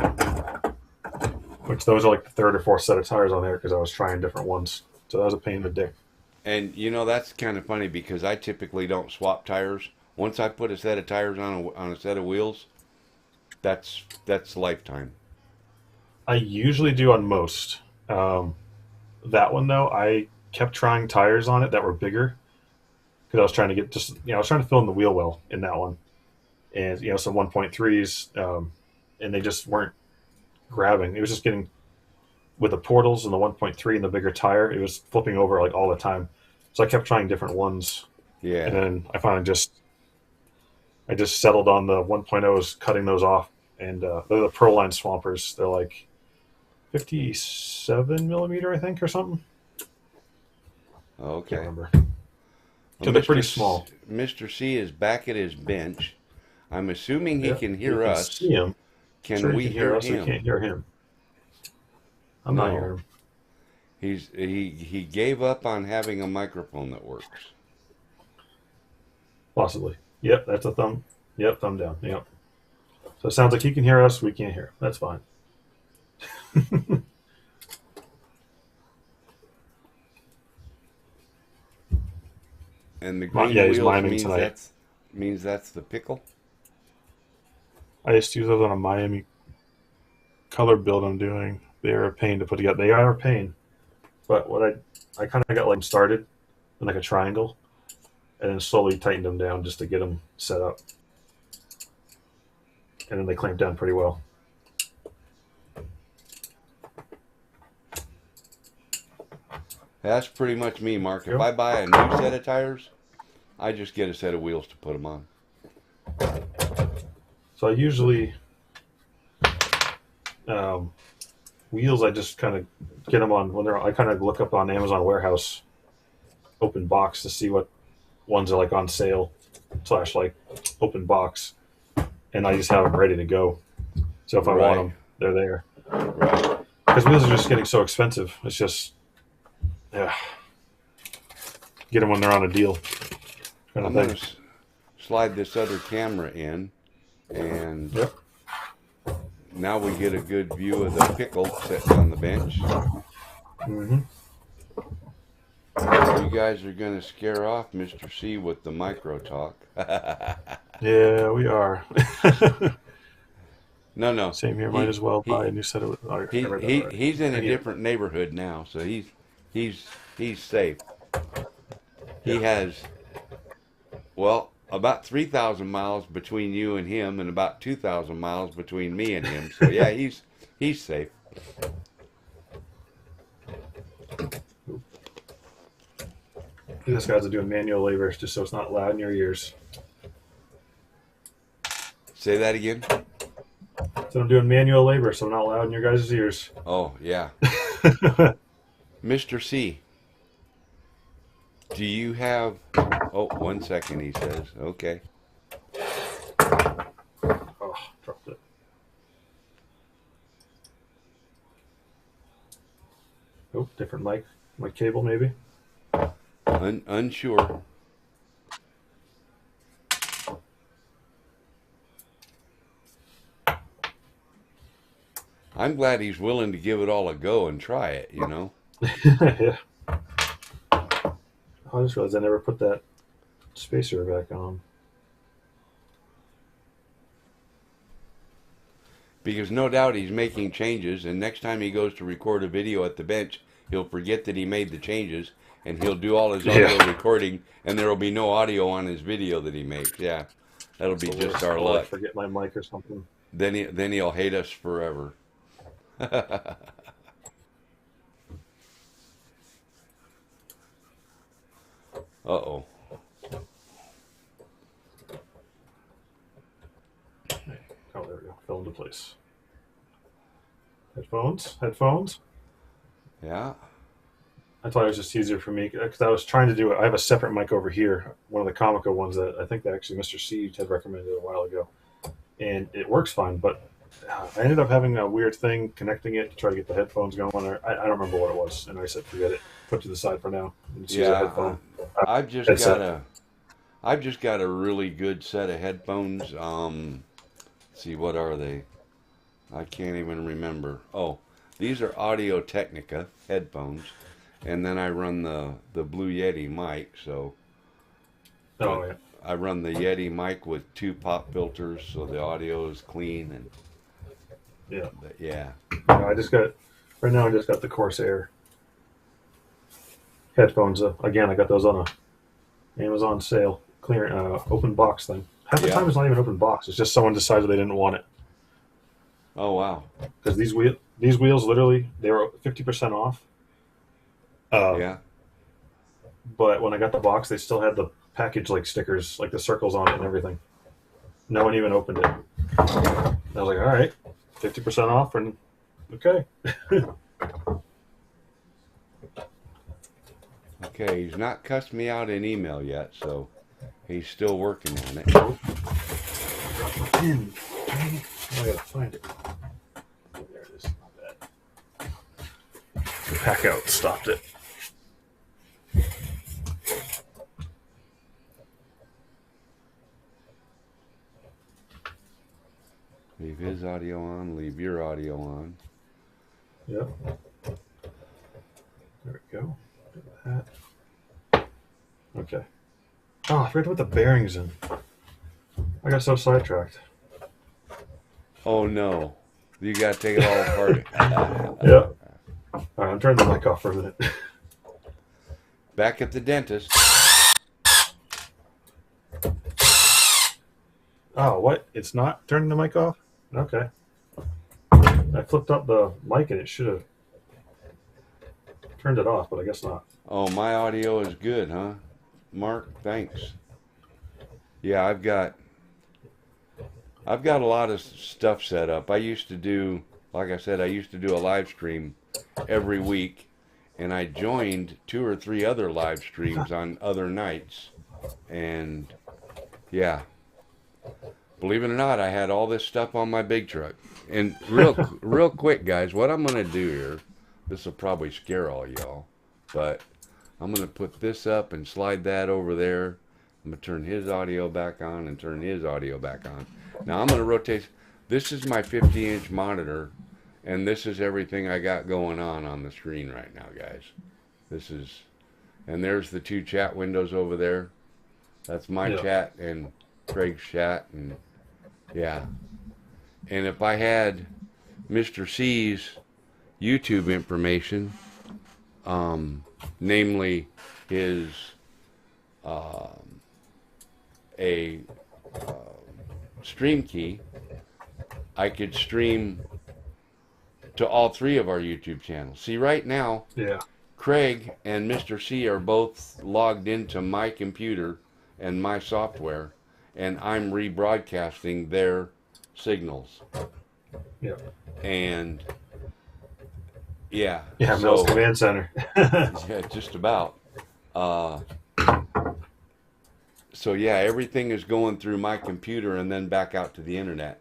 Which those are like the 3rd or 4th set of tires on there because I was trying different ones. So that was a pain in the dick. And you know that's kind of funny because I typically don't swap tires. Once I put a set of tires on a set of wheels, that's lifetime. I usually do on most. That one though, I kept trying tires on it that were bigger because I was trying to get I was trying to fill in the wheel well in that one, and some 1.3s, and they just weren't grabbing. It was just getting with the portals and the 1.3 and the bigger tire, it was flipping over like all the time. So I kept trying different ones, Yeah. and then I finally I just settled on the 1.0s, cutting those off, and they're the Proline Swampers. They're like 57 millimeter, I think, or something. Can't Okay. remember. Well, So they're pretty Mr. small. Mr. C is back at his bench. I'm assuming he Yep. can You hear can us. see him. Can Sure, you we can hear us. We him? can't hear him. I'm not No. hearing him. He gave up on having a microphone that works. Possibly. Yep, that's a thumb. Yep, thumb down. Yep. So it sounds like he can hear us. We can't hear him. That's fine. And the green Yeah, he's wheels miming tonight. means that's the pickle. I just use those on a Miami color build I'm doing. They're a pain to put together. They are a pain. But what I kind of got like started in like a triangle and then slowly tightened them down just to get them set up. And then they clamp down pretty well. That's pretty much me, Mark. If Yep. I buy a new set of tires, I just get a set of wheels to put them on. So I usually wheels. I just kind of get them on when they're. I kind of look up on Amazon Warehouse open box to see what ones are like on sale / like open box, and I just have them ready to go. So if I Right. want them, they're there. Right. Because wheels are just getting so expensive. It's just get them when they're on a deal. Kind I'm of going thing. to slide this other camera in, and Yep. now we get a good view of the pickle sitting on the bench. hmm You guys are going to scare off Mr. C with the micro talk. Yeah, we are. No. Same here. Might as well he- buy a new set of. I read that already. He's in a I get it. different neighborhood now, so he's safe. He has, well, about 3,000 miles between you and him, and about 2,000 miles between me and him. So yeah, he's safe. These guys are doing manual labor just so it's not loud in your ears. Say that again. So I'm doing manual labor so I'm not loud in your guys' ears. Oh yeah, Mr. C. Do you have? Oh, 1 second. He says. Okay. Oh, dropped it. Oh, different mic. Mic cable maybe. Unsure. I'm glad he's willing to give it all a go and try it, you know. Yeah. I just realized I never put that spacer back on. Because no doubt he's making changes, and next time he goes to record a video at the bench, he'll forget that he made the changes, and he'll do all his audio recording, and there will be no audio on his video that he makes. Yeah, that'll be The just worst. our I'll, like, luck. forget my mic or something. Then he'll hate us forever. Uh-oh. Oh, there we go. Fell into place. Headphones. Yeah. I thought it was just easier for me because I was trying to do it. I have a separate mic over here, one of the Comico ones that I think that actually Mr. C had recommended a while ago, and it works fine. But I ended up having a weird thing connecting it to try to get the headphones going. Or I don't remember what it was, and I said forget it. Put it to the side for now. And just use a Yeah, headphone. I've just Headset. got a I've just got a really good set of headphones. See, what are they? I can't even remember. Oh, these are Audio Technica headphones, and then I run the Blue Yeti mic. So, Oh but yeah. I run the Yeti mic with two pop filters, so the audio is clean. And Yeah. but yeah, I just got right now. I just got the Corsair headphones. Again, I got those on a Amazon sale, clear open box thing. Half the yeah. time it's not even open box. It's just someone decided they didn't want it Oh wow, because these wheels literally they were 50% off. Uh, yeah. but when I got the box, they still had the package like stickers, like the circles on it and everything. No one even opened it. I was like, all right, 50% off, and okay. Okay, he's not cussed me out in email yet, so he's still working on it. Pin. I gotta find it. There it is. Not bad. The pack out stopped it. Leave his audio on, leave your audio on. Yep. There we go. Do that. Okay. Oh, I forgot to put the bearings in. I got so sidetracked. Oh no, you gotta take it all apart. Yeah. All right, I'm turning the mic off for a minute. Back at the dentist. Oh, what? It's not turning the mic off? Okay. I flipped up the mic and it should have turned it off, but I guess not. Oh, my audio is good, huh? Mark, thanks. Yeah, I've got a lot of stuff set up. I used to do, like I said, I used to do a live stream every week, and I joined 2 or 3 other live streams on other nights. And yeah, believe it or not, I had all this stuff on my big truck. And real quick, guys, what I'm gonna do here, this will probably scare all y'all, but I'm gonna put this up and slide that over there. I'm gonna turn his audio back on and turn his audio back on. Now I'm gonna rotate. This is my 50-inch monitor, and this is everything I got going on the screen right now, guys. This is, and there's the 2 chat windows over there. That's my chat and Craig's chat, and yeah. And if I had Mr. C's YouTube information, namely his a stream key, I could stream to all 3 of our YouTube channels. See, right now, Yeah. Craig and Mr. C are both logged into my computer and my software, and I'm rebroadcasting their signals. Yeah. And yeah, Yeah, Mel's Command Center. yeah, just about. So yeah, everything is going through my computer and then back out to the internet.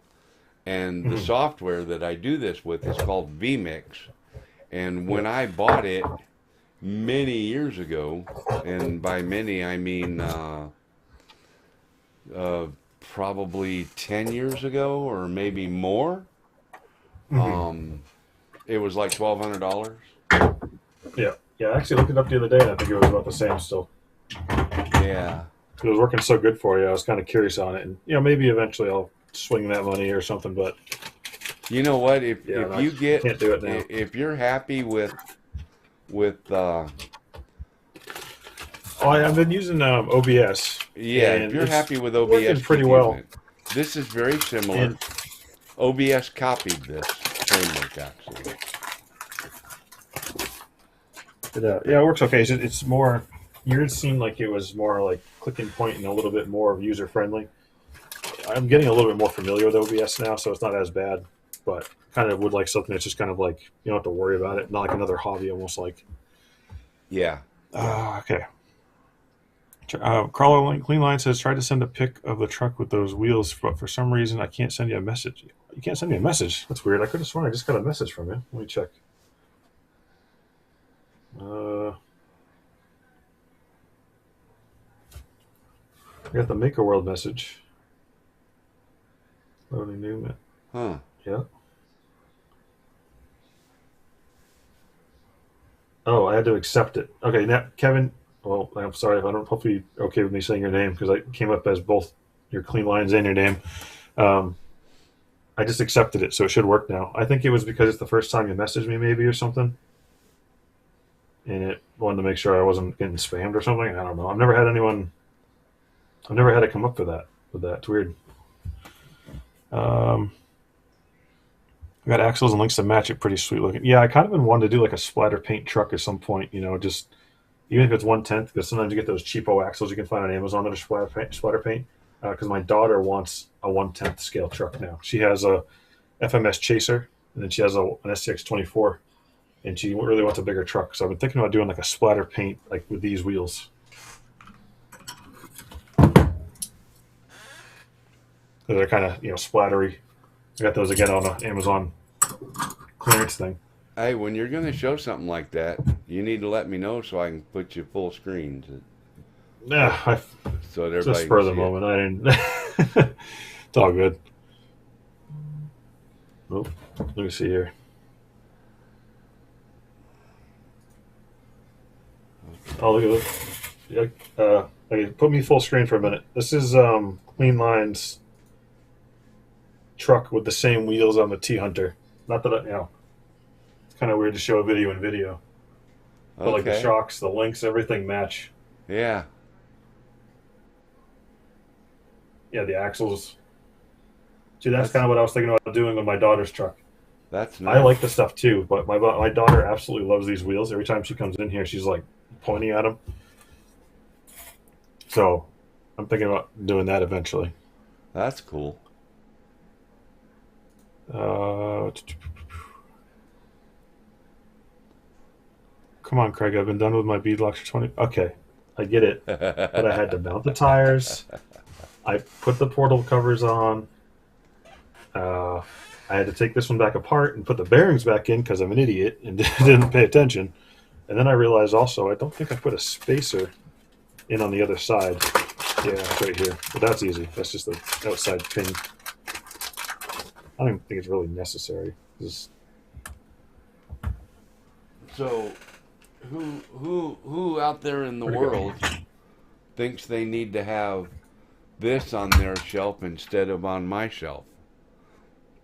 And the software that I do this with is called vMix. And when I bought it many years ago, and by many I mean probably 10 years ago or maybe more, it was like $1,200. Yeah. Yeah, I actually looked it up the other day and I think it was about the same still. Yeah. It was working so good for you. I was kind of curious on it. And, maybe eventually I'll swing that money or something, but You know what? If you get, can't do it now. if you're happy with I've been using OBS. yeah, and if you're it's happy with working OBS, pretty keep well. using it. This is very similar. And- OBS copied this framework actually. Yeah, it works okay. It's more. Yours seemed like it was more like click and point and a little bit more user friendly. I'm getting a little bit more familiar with OBS now, so it's not as bad. But kind of would like something that's just kind of like you don't have to worry about it. Not like another hobby, almost like. Yeah. Okay. Crawler Clean Line says, try to send a pic of the truck with those wheels, but for some reason I can't send you a message. You can't send me a message. That's weird. I could have sworn I just got a message from you. Let me check. I got the Maker World message. Loading new. Huh. Yeah. Oh, I had to accept it. Okay, now Kevin. Well, I'm sorry if I don't. Hopefully, you're okay with me saying your name because I came up as both your clean lines and your name. I just accepted it, so it should work now. I think it was because it's the first time you messaged me, maybe or something, and it wanted to make sure I wasn't getting spammed or something. I don't know. I've never had anyone. I've never had it come up with that. It's weird. I got axles and links to match it. Pretty sweet looking. Yeah, I kind of been wanting to do like a splatter paint truck at some point. Just even if it's 1/10, because sometimes you get those cheapo axles you can find on Amazon that are splatter paint. Because my daughter wants a 1/10 scale truck now. She has a FMS Chaser, and then she has an SCX 24, and she really wants a bigger truck. So I've been thinking about doing like a splatter paint, like with these wheels. They're kind of splattery. I got those again on the Amazon clearance thing. Hey, when you're going to show something like that, you need to let me know so I can put you full screen. Yeah, So that everybody just for can the see moment, I didn't. It's all good. Oh, let me see here. Oh, look at this. Yeah, okay, put me full screen for a minute. This is Clean Lines truck with the same wheels on the T Hunter. Not that it's kind of weird to show a video in video, but like the Okay. shocks, the links, everything match. Yeah. Yeah, the axles. See, that's kind of what I was thinking about doing with my daughter's truck. That's nice. I like the stuff too, but my daughter absolutely loves these wheels. Every time she comes in here, she's like pointing at them. So I'm thinking about doing that eventually. That's cool. Come on, Craig. I've been done with my beadlocks for 20. Okay, I get it. But I had to mount the tires. I put the portal covers on. I had to take this one back apart and put the bearings back in because I'm an idiot and didn't pay attention. And then I realized also I don't think I put a spacer in on the other side. Yeah, it's right here. But that's easy. That's just the outside pin. I don't even think it's really necessary. So, who out there in the Where'd it go? world thinks they need to have this on their shelf instead of on my shelf?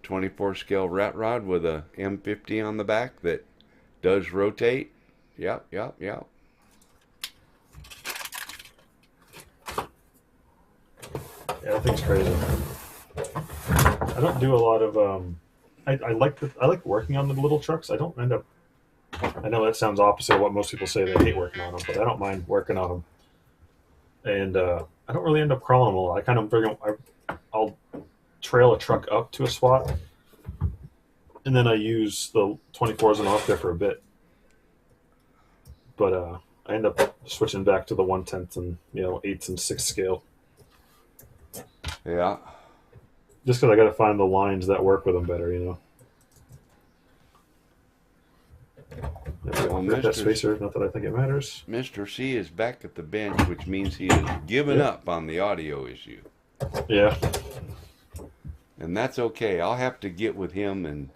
24 scale rat rod with a M50 on the back that does rotate. Yep. Yeah, that thing's crazy. I don't do a lot of. I like working on the little trucks. I don't end up. I know that sounds opposite of what most people say. They hate working on them, but I don't mind working on them. And I don't really end up crawling them a lot. I kind of I'll trail a truck up to a spot, and then I use the 24s and off there for a bit. But I end up switching back to the 1/10 and 8s and 6 scale. Yeah. Just because I got to find the lines that work with them better, Well, That Mr. spacer, not that I think it matters. Mr. C is back at the bench, which means he has given up on the audio issue. Yeah. And that's okay. I'll have to get with him and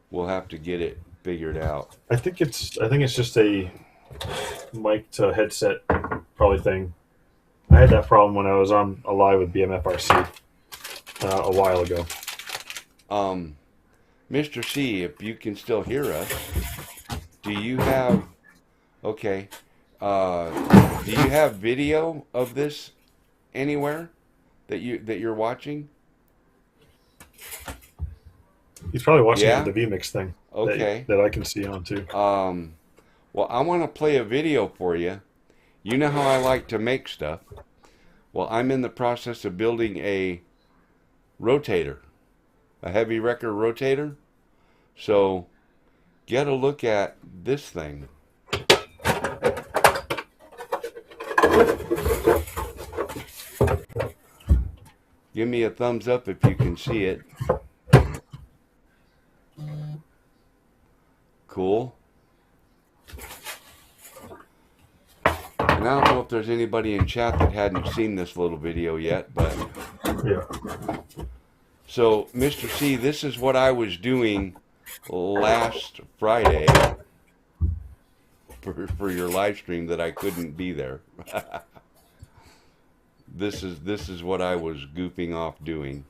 we'll have to get it figured out. I think it's just a mic to headset probably thing. I had that problem when I was on a live with BMFRC a while ago. Mr. C, if you can still hear us, do you have video of this anywhere that you're watching? He's probably watching Yeah? the VMix thing. Okay. That I can see on too. Well, I want to play a video for you. You know how I like to make stuff. Well, I'm in the process of building a rotator, a heavy wrecker rotator. So, get a look at this thing. Give me a thumbs up if you can see it. cool. And I don't know if there's anybody in chat that hadn't seen this little video yet, but Yeah. so Mr. C, this is what I was doing last Friday for your live stream that I couldn't be there. This is what I was goofing off doing.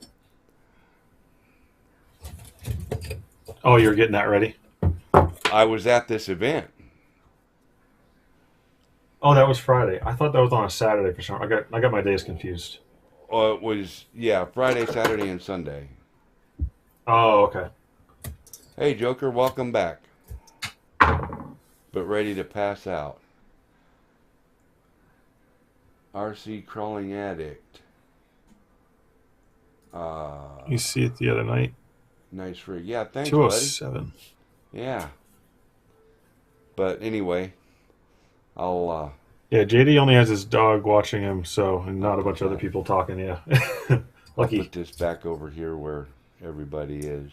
Oh, you're getting that ready? I was at this event. Oh, that was Friday. I thought that was on a Saturday for sure. I got my days confused. Oh, it was, yeah, Friday, Saturday, and Sunday. Oh, okay. Hey, Joker, welcome back. But ready to pass out. RC Crawling Addict. You see it the other night? Nice rig. Yeah, thanks, buddy. 207. Yeah. But anyway, I'll Yeah, JD only has his dog watching him, so and not a bunch of other people talking. Yeah, I'll lucky. put this back over here where everybody is.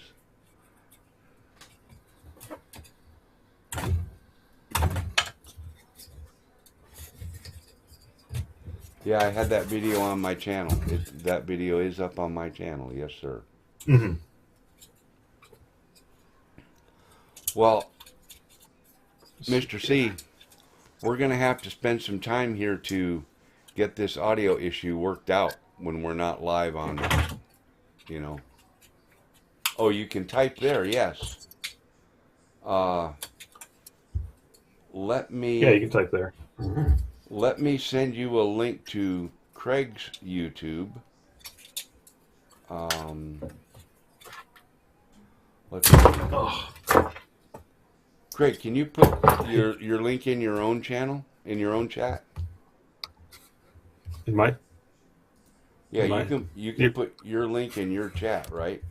Yeah, I had that video on my channel. That video is up on my channel. Yes, sir. Mm-hmm. Well, Mr. C, we're going to have to spend some time here to get this audio issue worked out when we're not live on, you know. Oh, you can type there, yes. Let me... Yeah, you can type there. Let me send you a link to Craig's YouTube. Let's see. Oh. Craig, can you put your link in your own channel, in your own chat? In my Yeah, in you can put your link in your chat, right?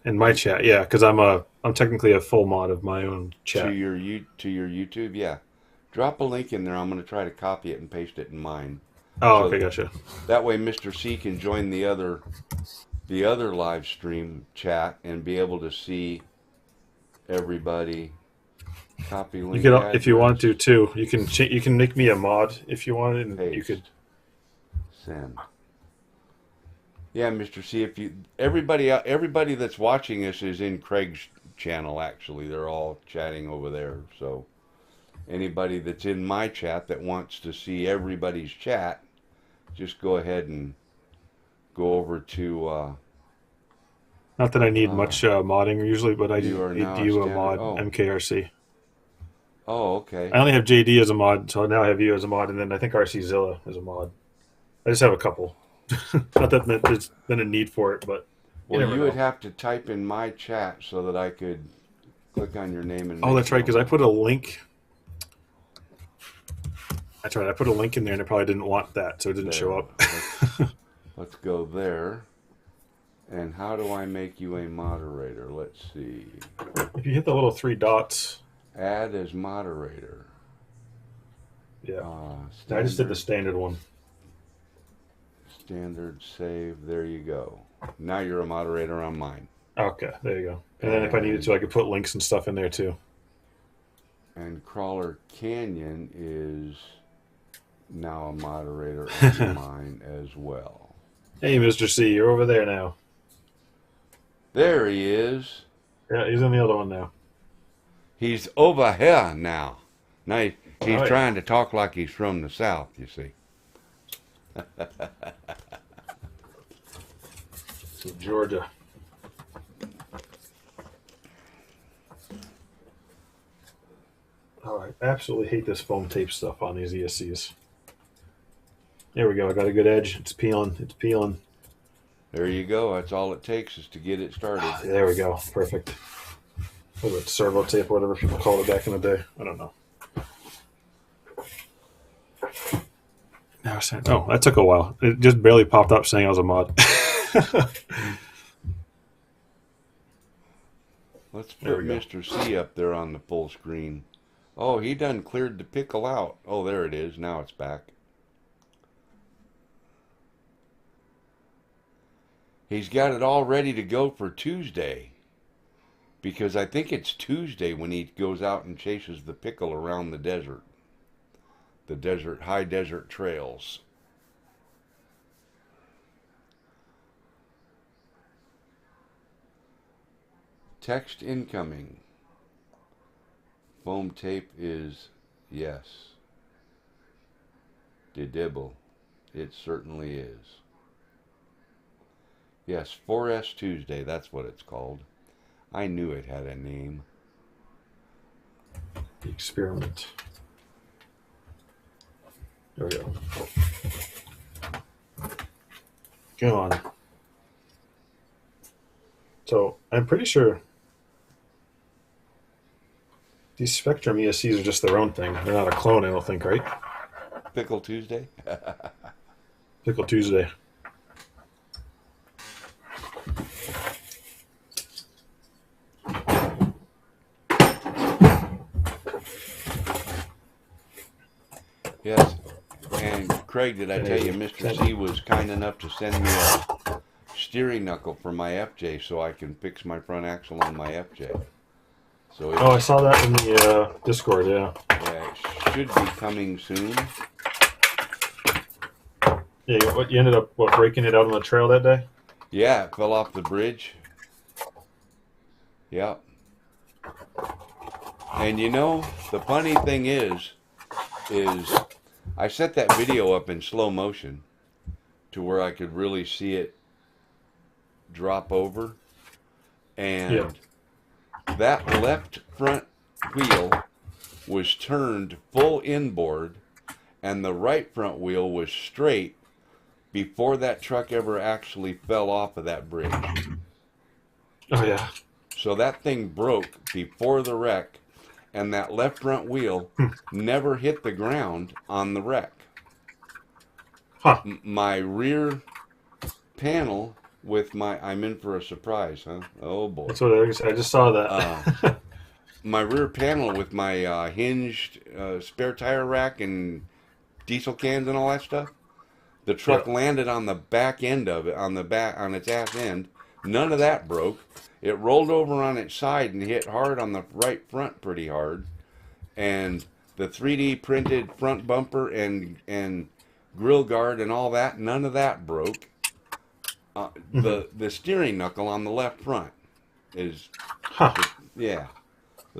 in my chat, yeah, because I'm technically a full mod of my own chat. To your YouTube, yeah. Drop a link in there. I'm going to try to copy it and paste it in mine. Oh, So okay, gotcha. That way, Mr. C can join the other live stream chat and be able to see everybody. Copy link. You could, if you address, want to too. You can make me a mod if you want, and paste, you could. send. Yeah, Mr. C. If you everybody that's watching this is in Craig's channel. Actually, they're all chatting over there. So anybody that's in my chat that wants to see everybody's chat, just go ahead and go over to. Not that I need much modding usually, but I You are now do a standard- mod oh. MKRC. Oh, okay. I only have JD as a mod, so now I have you as a mod, and then I think RC Zilla as a mod. I just have a couple. Not that there's been a need for it, but Well, never you would know. have to type in my chat so that I could click on your name and. Oh, make that's right, you because I put a link. That's right, I put a link in there, and it probably didn't want that, so it didn't show up. Let's go there. And how do I make you a moderator? Let's see. If you hit the little three dots, Add as moderator. yeah. I just did the Standard, standard one. standard save. There you go. Now you're a moderator on mine. Okay, there you go. And then if I needed to, I could put links and stuff in there too. And Crawler Canyon is now a moderator on mine as well. Hey, Mr. C, you're over there now. There he is. Yeah, he's in the other one now. He's over here now. Now he's Right. trying to talk like he's from the South, you see. So Georgia. Oh, I absolutely hate this foam tape stuff on these ESCs. There we go. I got a good edge. It's peeling. It's peeling. There you go. That's all it takes is to get it started. There we go. Perfect. What was it, servo tape, or whatever people called it back in the day? I don't know. Now it's saying, oh, that took a while. It just barely popped up saying I was a mod. Let's There put we go. Mr. C up there on the full screen. Oh, he done cleared the pickle out. Oh, there it is. Now it's back. He's got it all ready to go for Tuesday. Because I think it's Tuesday when he goes out and chases the pickle around the desert. The desert, high desert trails. Text incoming. Foam tape is yes. De dibble. It certainly is. Yes, 4S Tuesday, that's what it's called. I knew it had a name. The experiment. There we go. Come on. So I'm pretty sure these Spectrum ESCs are just their own thing. They're not a clone, I don't think, right? Pickle Tuesday? Pickle Tuesday. Yes. And Craig, did I tell you Mr. C was kind enough to send me a steering knuckle for my FJ so I can fix my front axle on my FJ? So Oh, I saw that in the Discord, yeah. Yeah, it should be coming soon. Yeah, what you ended up breaking it out on the trail that day? Yeah, it fell off the bridge. Yep. And you know, the funny thing is I set that video up in slow motion to where I could really see it drop over. And that left front wheel was turned full inboard and the right front wheel was straight before that truck ever actually fell off of that bridge. Oh, yeah. So that thing broke before the wreck, and that left front wheel never hit the ground on the wreck. Huh. My rear panel with my... I'm in for a surprise, huh? Oh, boy. That's what I just saw that. My rear panel with my hinged spare tire rack and diesel cans and all that stuff. The truck landed on the back end of it, on its ass end. None of that broke. It rolled over on its side and hit hard on the right front pretty hard. And the 3D printed front bumper and grill guard and all that, none of that broke. The steering knuckle on the left front is, the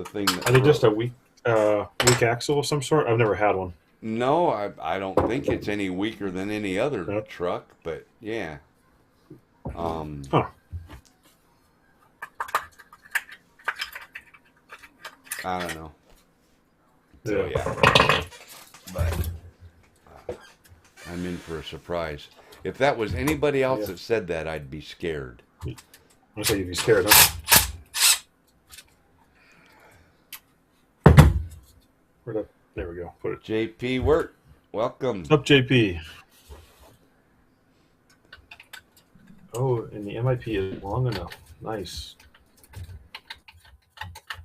thing that Are they just a weak axle of some sort? I've never had one. No, I don't think it's any weaker than any other truck, but yeah. I don't know. So, yeah. But I'm in for a surprise. If that was anybody else that said that, I'd be scared. I say you'd be scared, huh? There we go. Put it. JP Wirt, welcome. What's up, JP? Oh, and the MIP is long enough. Nice.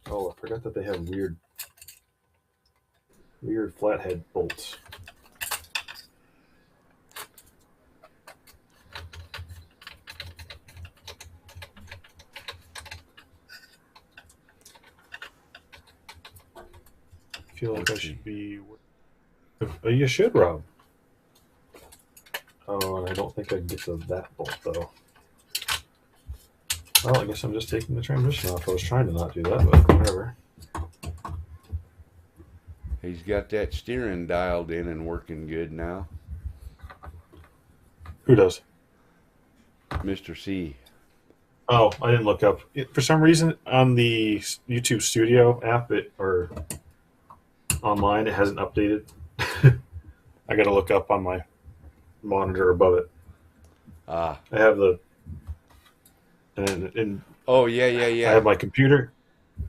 Oh, I forgot that they have weird flathead bolts. I feel like I should be... You should, Rob. Oh, and I don't think I can get to that bolt, though. Well, I guess I'm just taking the transmission off. I was trying to not do that, but whatever. He's got that steering dialed in and working good now. Who does? Mr. C. Oh, I didn't look up. For some reason, on the YouTube Studio app, or online, it hasn't updated. I got to look up on my monitor above it. I have the... Oh, yeah. I have my computer.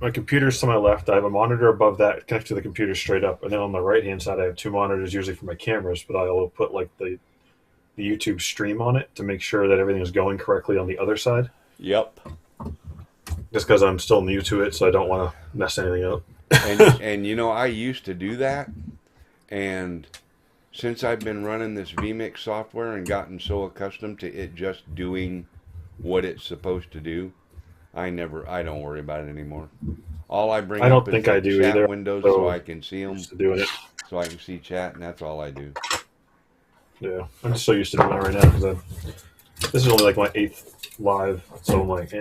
My computer's to my left. I have a monitor above that connected to the computer straight up. And then on the right-hand side, I have two monitors usually for my cameras, but I'll put like the YouTube stream on it to make sure that everything is going correctly on the other side. Yep. Just because I'm still new to it, so I don't want to mess anything up. and you know, I used to do that. And since I've been running this vMix software and gotten so accustomed to it just doing what it's supposed to do, I don't worry about it anymore. All I bring I don't up is think the I do chat either. windows So so I can see them, used to doing it. so I can see chat, and that's all I do. Yeah, I'm just so used to doing it right now because this is only like my 8th live, so I'm like,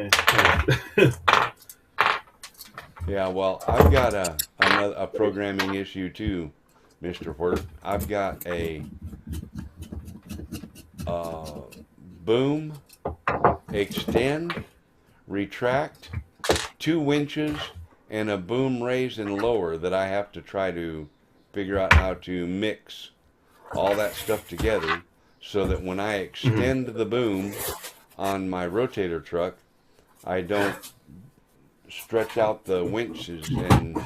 Yeah, well, I've got a programming issue too, Mr. Whirt. I've got a boom, extend, retract, 2 winches, and a boom raise and lower that I have to try to figure out how to mix all that stuff together so that when I extend the boom on my rotator truck, I don't stretch out the winches and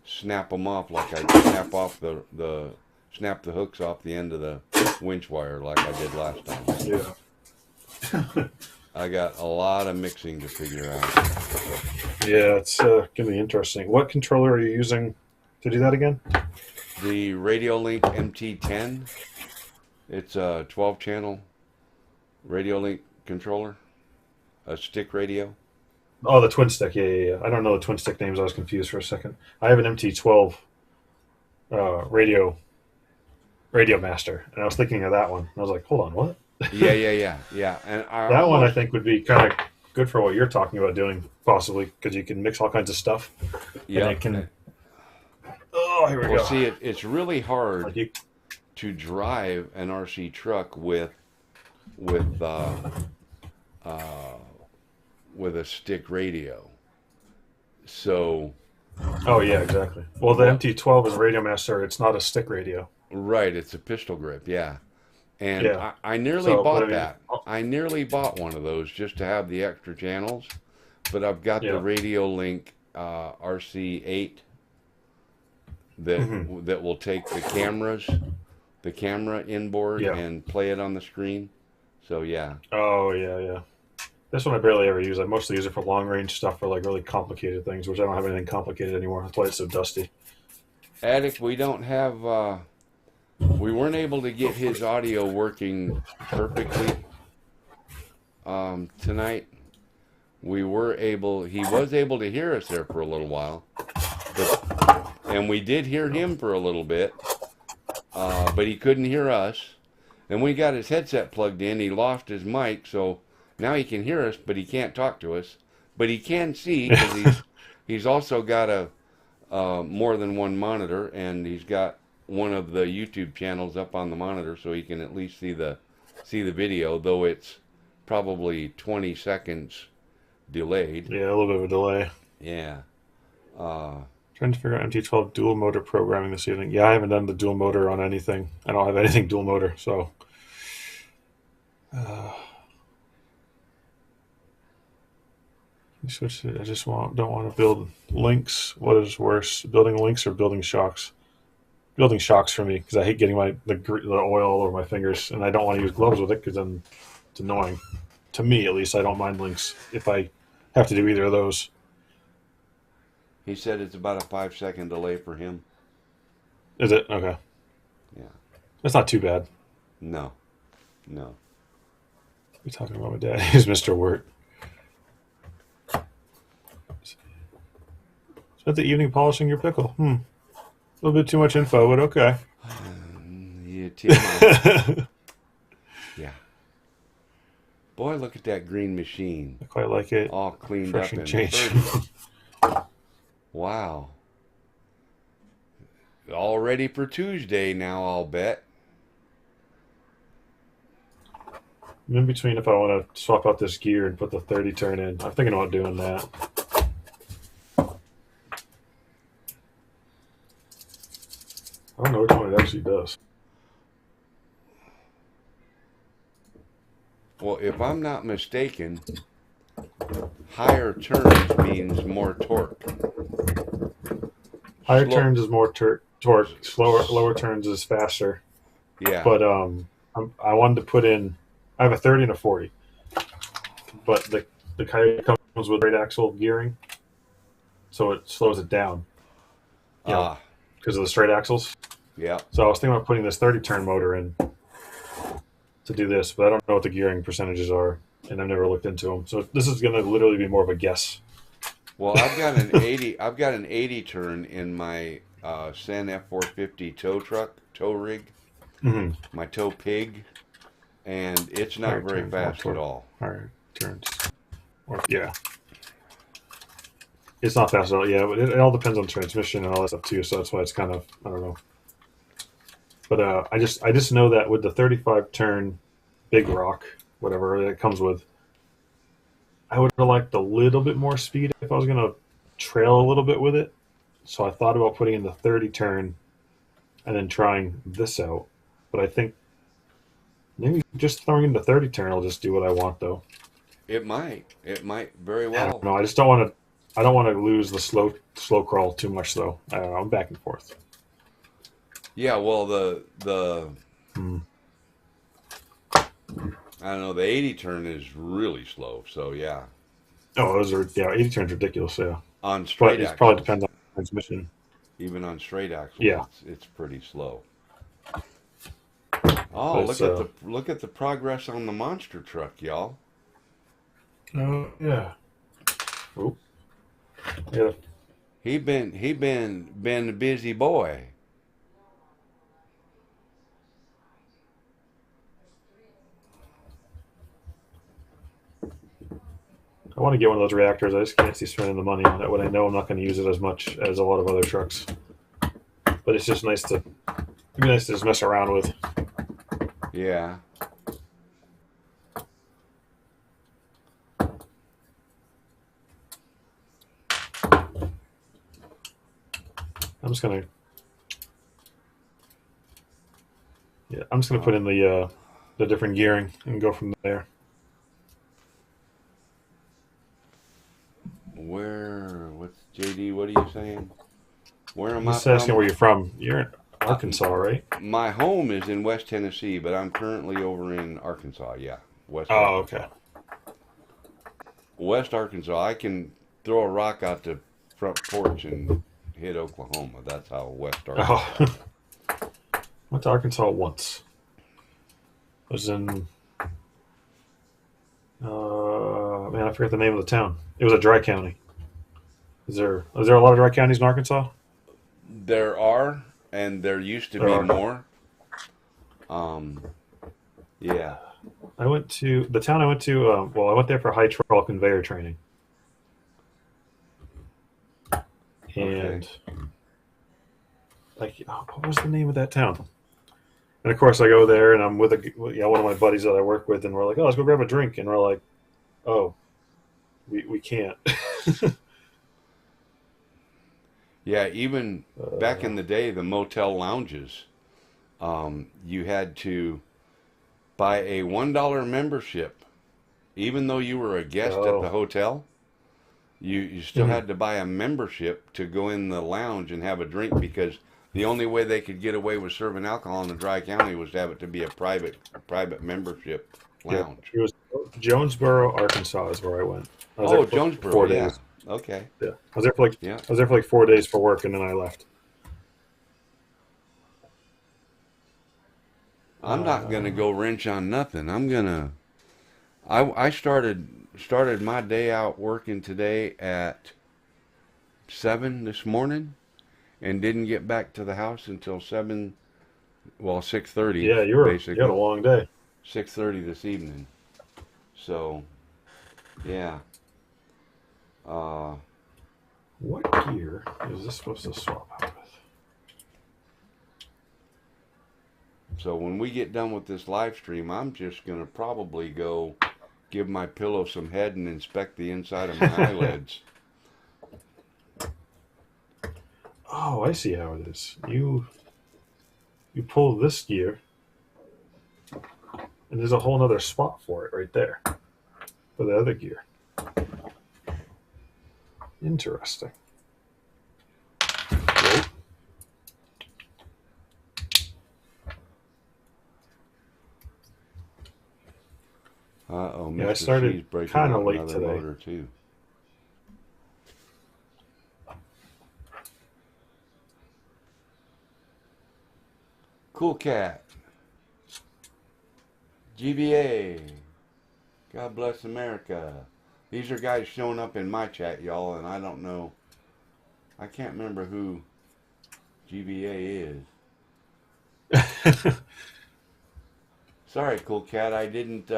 snap them off like I snap off snap the hooks off the end of the winch wire like I did last time. yeah. I got a lot of mixing to figure out. Yeah, it's going to be interesting. What controller are you using to do that again? The Radiolink MT10. It's a 12-channel Radiolink controller, a stick radio. Oh, the twin stick. Yeah. I don't know the twin stick names. I was confused for a second. I have an MT12 radio master, and I was thinking of that one. I was like, hold on, what? Yeah. And That one I think would be kind of good for what you're talking about doing, possibly, because you can mix all kinds of stuff. Yeah. It can. Oh, here we go. Well, see, it's really hard Like you- to drive an RC truck with a stick radio. So, Oh yeah, exactly. Well, the MT12 is a Radio Master. It's not a stick radio. right, it's a pistol grip, yeah. And Yeah. I nearly So, bought but I mean- that. I nearly bought one of those just to have the extra channels, but I've got Yeah. the Radiolink RC8 that will take the camera inboard Yeah. and play it on the screen. So yeah. Oh yeah. This one I barely ever use. I mostly use it for long range stuff for like really complicated things, which I don't have anything complicated anymore. That's why it's so dusty. Attic, we don't have we weren't able to get his audio working perfectly tonight. He was able to hear us there for a little while, and we did hear him for a little bit, but he couldn't hear us. And we got his headset plugged in, he lost his mic, so now he can hear us, but he can't talk to us. But he can see because he's also got more than one monitor, and he's got one of the YouTube channels up on the monitor, so he can at least see the video, though it's probably 20 seconds delayed. Yeah, a little bit of a delay. Yeah. Trying to figure out MT12 dual motor programming this evening. Yeah, I haven't done the dual motor on anything. I don't have anything dual motor, so. Switch it. I just don't want to build links. What is worse, building links or building shocks? Building shocks for me because I hate getting the oil all over my fingers, and I don't want to use gloves with it because then it's annoying. To me, at least, I don't mind links if I have to do either of those. He said it's about a 5-second delay for him. Is it? Okay. Yeah. That's not too bad. No. You're talking about my dad. He's Mr. Wirt. Spent the evening polishing your pickle. A little bit too much info, but okay. Yeah, TMI. Yeah. Boy, look at that green machine. I quite like it. All cleaned Fresh up and and changed. pretty. Wow. All ready for Tuesday now, I'll bet. I'm in between if I want to swap out this gear and put the 30 turn in. I'm thinking about doing that. I don't know which one it actually does. Well, if I'm not mistaken, higher turns means more torque. Higher Slow- turns is more torque. Lower turns is faster. Yeah. But I wanted to put in. I have a 30 and a 40, but the Coyote comes with straight axle gearing, so it slows it down because of the straight axles. Yeah. So I was thinking about putting this 30 turn motor in to do this, but I don't know what the gearing percentages are. and I've never looked into them. So this is going to literally be more of a guess. Well, I've got an 80. I've got an 80 turn in my Sen F450 tow rig, Mm-hmm. my tow pig, and it's not Higher very turns, more fast at torque. all. Higher turns. Or, yeah. It's not fast at all, yeah, but it all depends on transmission and all that stuff too. So that's why it's kind of, I don't know. But I just know that with the 35 turn big rock, whatever it comes with, I would have liked a little bit more speed if I was gonna trail a little bit with it. So I thought about putting in the 30 turn and then trying this out. But I think maybe just throwing in the 30 turn will just do what I want though. It might. It might very I well. don't know. I just don't want to. I don't want to lose the slow crawl too much though. I don't know. I'm back and forth. Yeah. Well, the Hmm. I don't know. The 80 turn is really slow. So yeah, Oh, those are 80 turns ridiculous. Yeah, on but straight it probably axles, depends on transmission. even on straight axles, Yeah, it's pretty slow. but Oh, it's look at the progress on the monster truck, y'all. oh yeah. Oh yeah. He been a busy boy. I want to get one of those reactors. I just can't see spending the money on it when I know I'm not going to use it as much as a lot of other trucks. But it's just nice to it'd be nice to just mess around with. Yeah. I'm just gonna I'm just gonna put in the different gearing and go from there. What's JD? What are you saying? Where am I'm I just asking from? where you're from. You're in Uh, Arkansas, right? my home is in West Tennessee, but I'm currently over in Arkansas. Yeah, West Oh, Arkansas. okay. West Arkansas. I can throw a rock out the front porch and hit Oklahoma. That's how West Arkansas. Oh, went to Arkansas once. I was in man, I forget the name of the town. It was a dry county. Is there a lot of dry counties in Arkansas? There are, and there used to There be are. more. Um, yeah. I went to the town I went to. Well, I went there for hydraulic conveyor training, Okay. and like, what was the name of that town? And of course, I go there, and I'm with one of my buddies that I work with, and we're like, "Oh, let's go grab a drink," and we're like, "Oh, we can't." Yeah. Even back uh, in the day, the motel lounges, you had to buy a $1 membership, even though you were a guest at the oh, hotel. You still mhm. had to buy a membership to go in the lounge and have a drink because the only way they could get away with serving alcohol in the dry county was to have it to be a private membership Yeah, lounge. it was Jonesboro, Arkansas, is where I went. I was there Oh, for Jonesboro, 4 days. yeah. Okay. Yeah, I Yeah. was there for like 4 days for work, and then I left. I'm not gonna Uh, go wrench on nothing. I started my day out working today at 7 this morning and didn't get back to the house until 7, well, 6:30 yeah, you had a basically. long day. 6:30 this evening. So, yeah. Uh, What gear is this supposed to swap out with? so when we get done with this live stream, I'm just gonna probably go give my pillow some head and inspect the inside of my eyelids. Oh, I see how it is. You pull this gear, and there's a whole other spot for it right there for the other gear. Interesting. Whoa. Uh-oh, Yeah, I Mr. started C's breaking kind of out late another today. motor too. Cool Cat. GBA. God bless America. These are guys showing up in my chat, y'all, and I don't know. I can't remember who GBA is. Sorry, Cool Cat. I didn't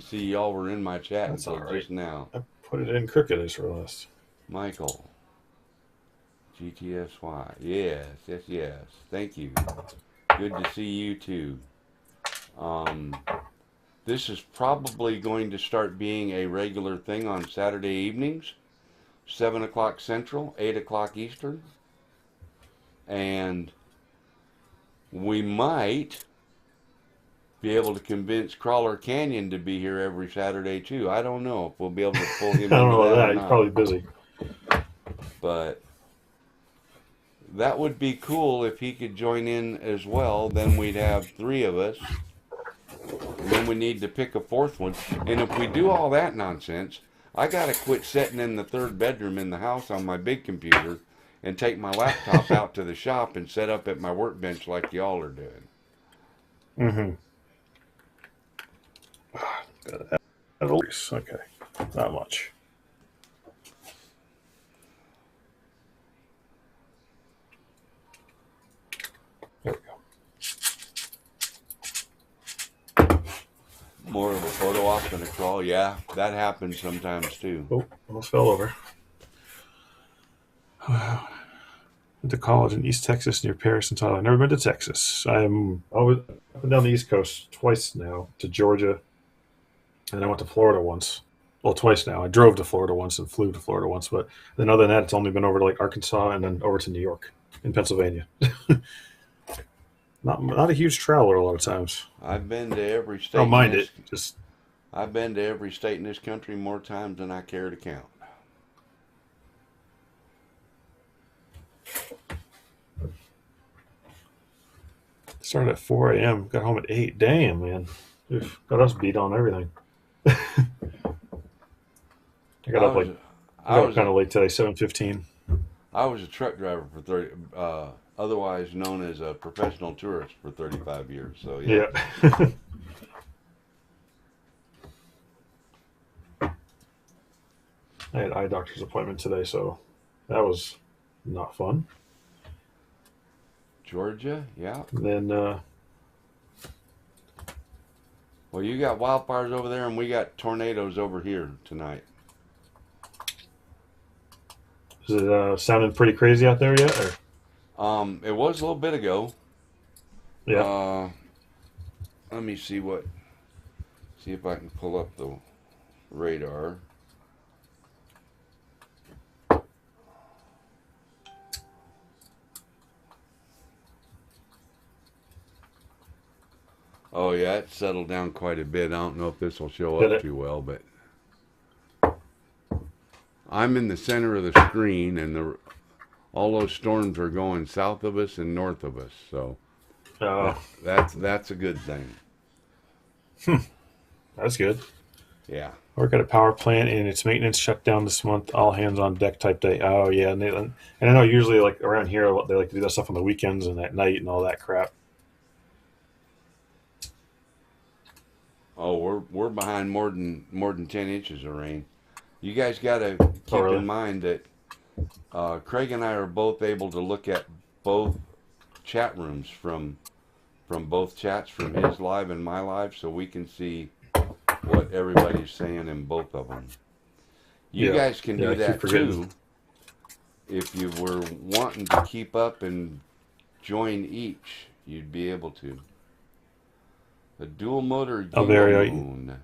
see y'all were in my chat That's until all right. just now. I put it in crooked, I just realized. Michael. GTSY. Yes. Thank you. Good to see you too. This is probably going to start being a regular thing on Saturday evenings, 7 o'clock Central, 8 o'clock Eastern. And we might be able to convince Crawler Canyon to be here every Saturday too. I don't know if we'll be able to pull him I don't into know that that. or He's not. probably busy. But that would be cool if he could join in as well. Then we'd have 3 of us. And then we need to pick a 4th one. And if we do all that nonsense, I got to quit sitting in the 3rd bedroom in the house on my big computer and take my laptop out to the shop and set up at my workbench like y'all are doing. Mm-hmm. Okay, not much. There we go. More of a photo op than a crawl. Yeah, that happens sometimes too. Oh, almost fell over. Went to college in East Texas near Paris and Tyler. I've never been to Texas. I'm always up and down the East Coast twice now, to Georgia, and I went to Florida once. Well, twice now. I drove to Florida once and flew to Florida once, but then other than that, it's only been over to like Arkansas and then over to New York and Pennsylvania. Not a huge traveler a lot of times. I've been to every state. I don't mind it. Just I've been to every state in this country more times than I care to count. started at 4 a.m. Got home at 8. Damn, man. Oof, got us beat on everything. I got up kind of late today, 7:15. I was a truck driver for 30, otherwise known as a professional tourist for 35 years. So yeah. I had eye doctor's appointment today, so that was not fun. Georgia, yeah. And then, well, you got wildfires over there, and we got tornadoes over here tonight. is it sounding pretty crazy out there yet? Or? It was a little bit ago. Yeah. Let me see if I can pull up the radar. Oh yeah, it settled down quite a bit. I don't know if this will show up too well, but I'm in the center of the screen, and all those storms are going south of us and north of us. So that's a good thing. That's good. Yeah. I work at a power plant, and its maintenance shut down this month. All hands on deck type day. Oh yeah, and I know usually like around here they like to do that stuff on the weekends and at night and all that crap. Oh, we're behind more than 10 inches of rain. You guys got to keep in mind that Craig and I are both able to look at both chat rooms from both chats, from his live and my live, so we can see what everybody's saying in both of them. You guys can do that too. If you were wanting to keep up and join each, you'd be able to. A dual motor moon.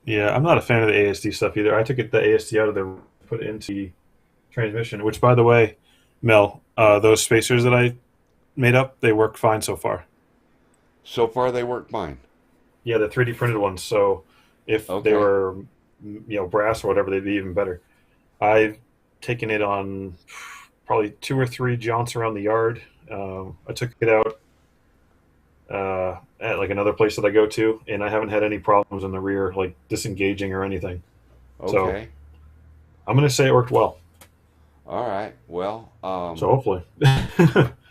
Yeah, I'm not a fan of the ASD stuff either. I took the ASD out of there, put it into the transmission, which, by the way, Mel, those spacers that I made up, they work fine so far. So far, they work fine. Yeah, the 3D printed ones. So if they were, brass or whatever, they'd be even better. I've taken it on probably 2 or 3 jaunts around the yard. I took it out at like another place that I go to, and I haven't had any problems in the rear, like disengaging or anything. Okay. So I'm going to say it worked well. All right. Well, So hopefully.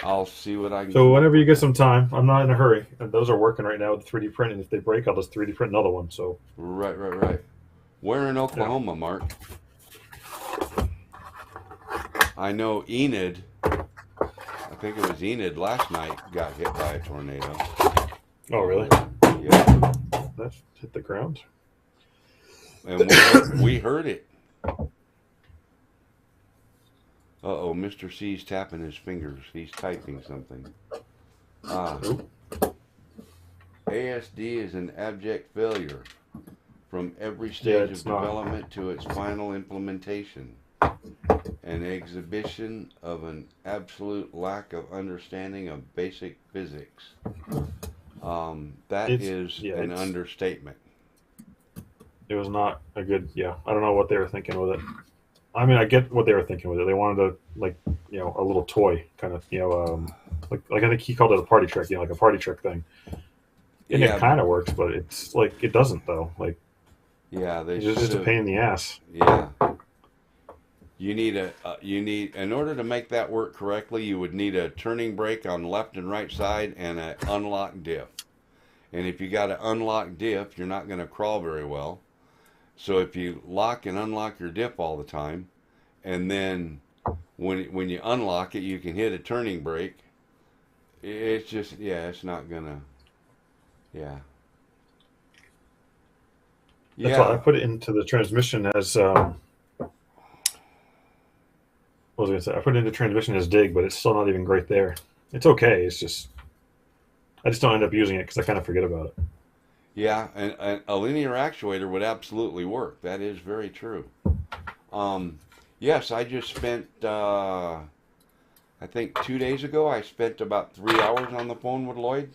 I'll see what I can. So come up whenever you with. get some time, I'm not in a hurry. And those are working right now with 3D printing. If they break, I'll just 3D print another one. So Right, right, right. Where in yeah. Oklahoma, Mark? I know Enid. I think it was Enid last night got hit by a tornado. Oh really? Yeah, That hit the ground. and we heard it. Uh-oh, Mr. C's tapping his fingers. He's typing something. Ah, Oop. ASD is an abject failure from every Yeah, stage of it's not. development to its final implementation. An exhibition of an absolute lack of understanding of basic physics. That is an It's understatement. it was not a good. Yeah, I don't know what they were thinking with it. I mean, I get what they were thinking with it. They wanted to like a little toy kind of like I think he called it a party trick. Like a party trick thing. And it Yeah, kind of works, but it's like it doesn't though. Like yeah, they it's should just a have. pain in the ass. Yeah, you need in order to make that work correctly, you would need a turning brake on left and right side and an unlock diff. And if you got an unlocked diff, you're not going to crawl very well. So if you lock and unlock your diff all the time, and then when you unlock it, you can hit a turning brake. It's just it's not gonna yeah That's why I yeah put it into the transmission as what was I gonna say? I put it into transmission as dig, but it's still not even great there. It's okay. It's just I just don't end up using it because I kind of forget about it. yeah, and a linear actuator would absolutely work. That is very true. Yes, I just spent I think 2 days ago I spent about 3 hours on the phone with Lloyd.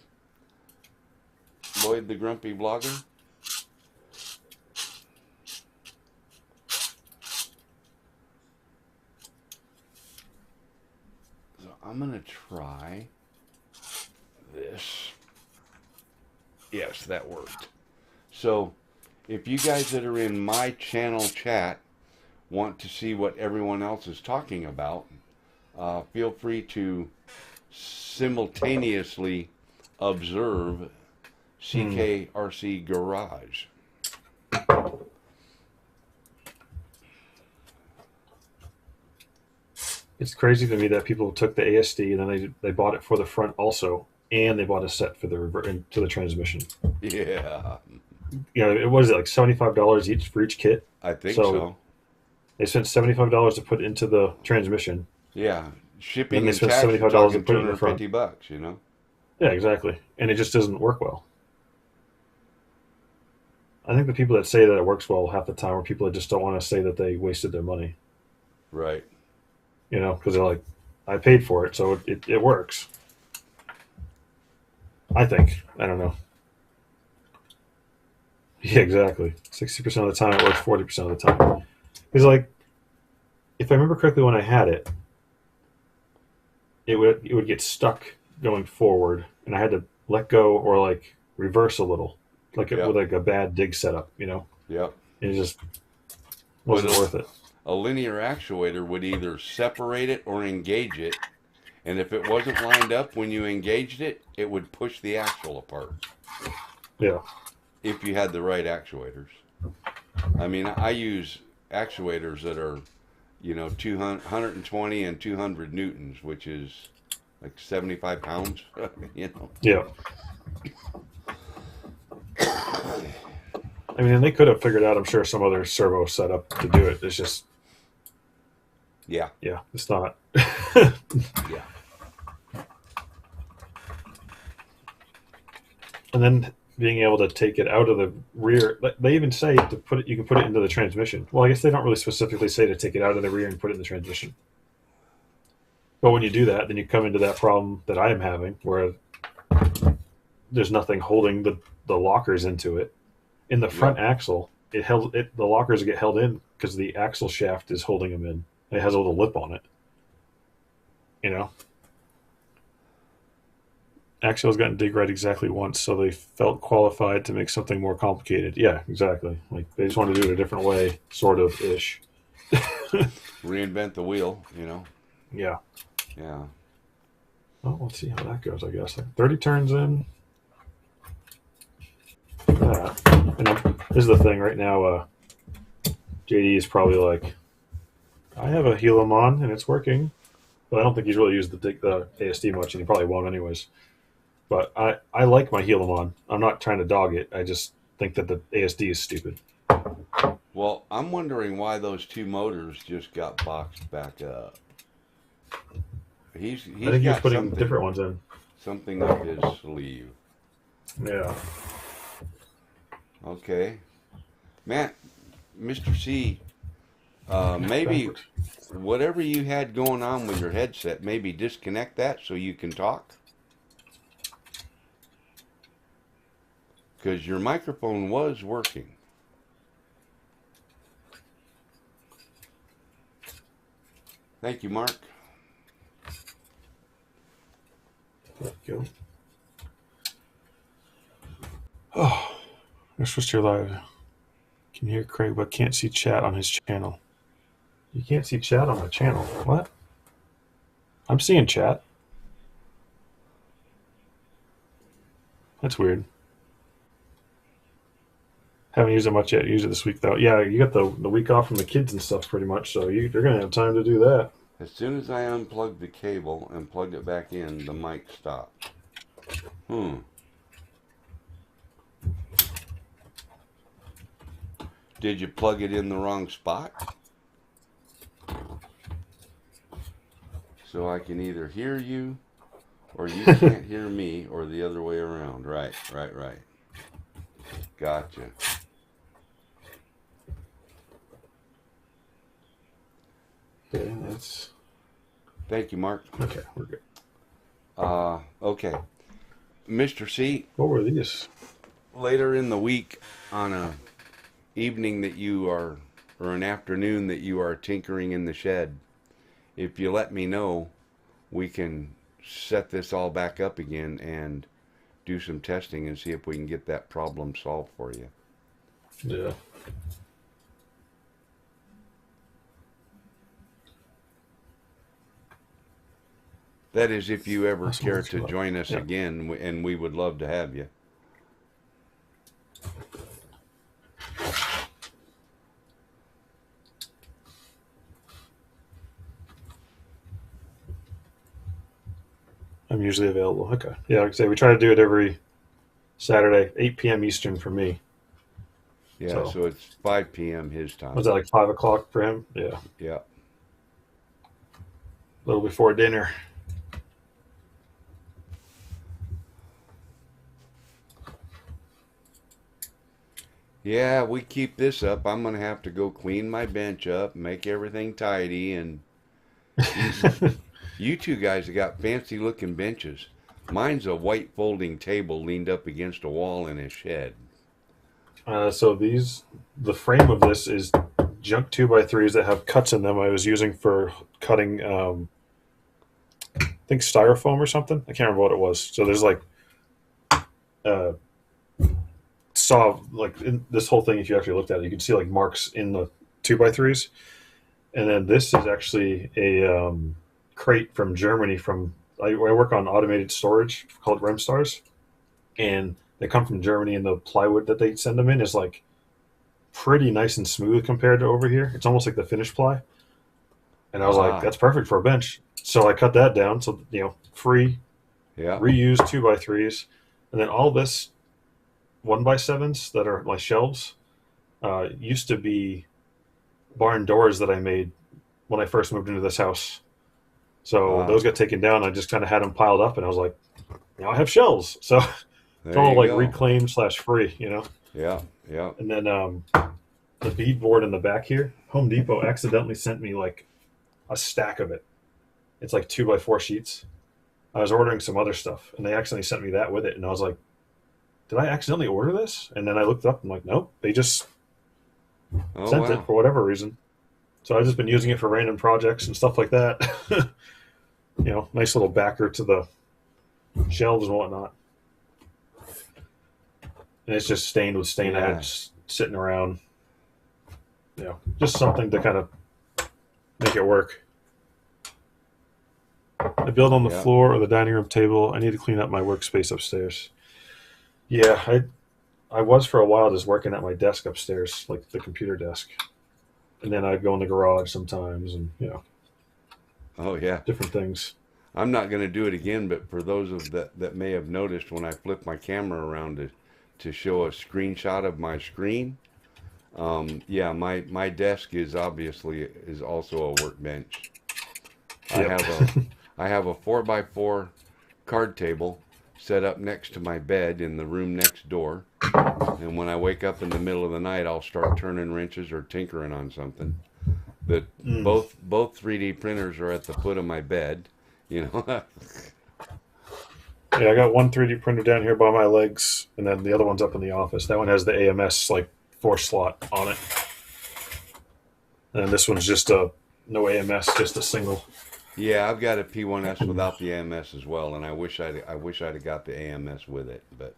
Lloyd the grumpy blogger. So I'm gonna try this. Yes, that worked. So if you guys that are in my channel chat want to see what everyone else is talking about, feel free to simultaneously observe CKRC Garage. It's crazy to me that people took the ASD and then they bought it for the front also, and they bought a set for the to the transmission. Yeah, It was like $75 each for each kit. I think So so. they spent $75 to put into the transmission. Yeah, Then shipping they and spent tax, you're $75 to talking put it in the front. $250, you know? Yeah, exactly. And it just doesn't work well. I think the people that say that it works well half the time are people that just don't want to say that they wasted their money. Right. Because they're like, I paid for it, so it works. I think. I don't know. Yeah, exactly. 60% of the time it works 40% of the time. Because, like, if I remember correctly when I had it, it would get stuck going forward, and I had to let go or, like, reverse a little. Like, Yep. with, like, a bad dig setup. Yep. It just wasn't worth it. A linear actuator would either separate it or engage it, and if it wasn't lined up when you engaged it, it would push the axle apart. Yeah. If you had the right actuators. I mean, I use actuators that are, 120 and 200 newtons, which is like 75 pounds, Yeah. I mean, and they could have figured out, I'm sure, some other servo setup to do it. It's just, Yeah. it's not. Yeah. And then being able to take it out of the rear, they even say to put it, you can put it into the transmission. Well, I guess they don't really specifically say to take it out of the rear and put it in the transmission. But when you do that, then you come into that problem that I am having, where there's nothing holding the lockers into it. In the front axle, the lockers get held in because the axle shaft is holding them in. It has a little lip on it. Axle's gotten dig right exactly once, so they felt qualified to make something more complicated. Yeah, exactly. Like they just want to do it a different way, sort of ish. reinvent the wheel, Yeah. Yeah. Well, let's see how that goes, I guess. Like 30 turns in. That. And this is the thing right now. JD is probably like, I have a Helium on and it's working. But I don't think he's really used the ASD much, and he probably won't anyways. But I like my Helium on. I'm not trying to dog it. I just think that the ASD is stupid. Well, I'm wondering why those two motors just got boxed back up. He's I think he's got putting different ones in. something up his sleeve. Yeah. Okay. Matt, Mr. C, maybe whatever you had going on with your headset, maybe disconnect that so you can talk. Because your microphone was working. Thank you, Mark. There we go. Oh, I switched your live. Can hear Craig, but can't see chat on his channel. You can't see chat on my channel. What? I'm seeing chat. That's weird. Haven't used it much yet. Use it this week though. Yeah, you got the week off from the kids and stuff pretty much, so you're gonna have time to do that. As soon as I unplugged the cable and plugged it back in, the mic stopped. Did you plug it in the wrong spot? So I can either hear you, or you can't hear me, or the other way around. Right. Gotcha. Okay, that's... Thank you, Mark. Okay, we're good. Okay. Mr. C, What were these? later in the week on a evening that you are, or an afternoon that you are tinkering in the shed, if you let me know, we can set this all back up again and do some testing and see if we can get that problem solved for you. Yeah. That is, if you ever That's care what it's to about. join us Yeah. again, and we would love to have you. I'm usually available. Okay. Yeah, like I say, we try to do it every Saturday, 8 p.m. Eastern for me. Yeah, So- so it's 5 p.m. his time. Was that like 5 o'clock for him? Yeah. Yeah. A little before dinner. Yeah, we keep this up. I'm gonna have to go clean my bench up, make everything tidy, and you two guys have got fancy looking benches. Mine's a white folding table leaned up against a wall in a shed. So the frame of this is junk 2x3s that have cuts in them. I was using for cutting, I think styrofoam or something. I can't remember what it was. So there's like, in this whole thing. If you actually looked at it, you can see like marks in the 2x3s. And then this is actually a crate from Germany. I work on automated storage called Remstars, and they come from Germany, and the plywood that they send them in is like pretty nice and smooth compared to over here. It's almost like the finished ply. And I was like, that's perfect for a bench. So I cut that down. So, free, Yeah. reuse 2x3s. And then all this 1x7s that are like shelves used to be barn doors that I made when I first moved into this house. So Wow. those got taken down. I just kind of had them piled up, and I was like, now I have shelves. So it's There all you like go. reclaimed / free, Yeah. And then the bead board in the back here, Home Depot accidentally sent me like a stack of it. It's like 2x4 sheets. I was ordering some other stuff, and they accidentally sent me that with it, and I was like, did I accidentally order this? And then I looked up, and I'm like, nope, they just Oh, sent wow. it for whatever reason. So I've just been using it for random projects and stuff like that. Nice little backer to the shelves and whatnot. And it's just stained with stain. I had Yeah. it just sitting around. Just something to kind of make it work. I build on the Yeah. floor or the dining room table. I need to clean up my workspace upstairs. Yeah, I was for a while just working at my desk upstairs, like the computer desk, and then I'd go in the garage sometimes, and Oh yeah. different things. I'm not going to do it again, but for those of that may have noticed when I flip my camera around to show a screenshot of my screen, yeah, my desk is also a workbench. I Yep. have a I have a 4x4 card table set up next to my bed in the room next door, and when I wake up in the middle of the night, I'll start turning wrenches or tinkering on something. That Mm. both 3D printers are at the foot of my bed, you know. Yeah, I got one 3D printer down here by my legs, and then the other one's up in the office. That one has the AMS like 4 slot on it, and this one's just a no AMS, just a single. Yeah, I've got a P1S without the AMS as well, and I wish I'd have got the AMS with it, but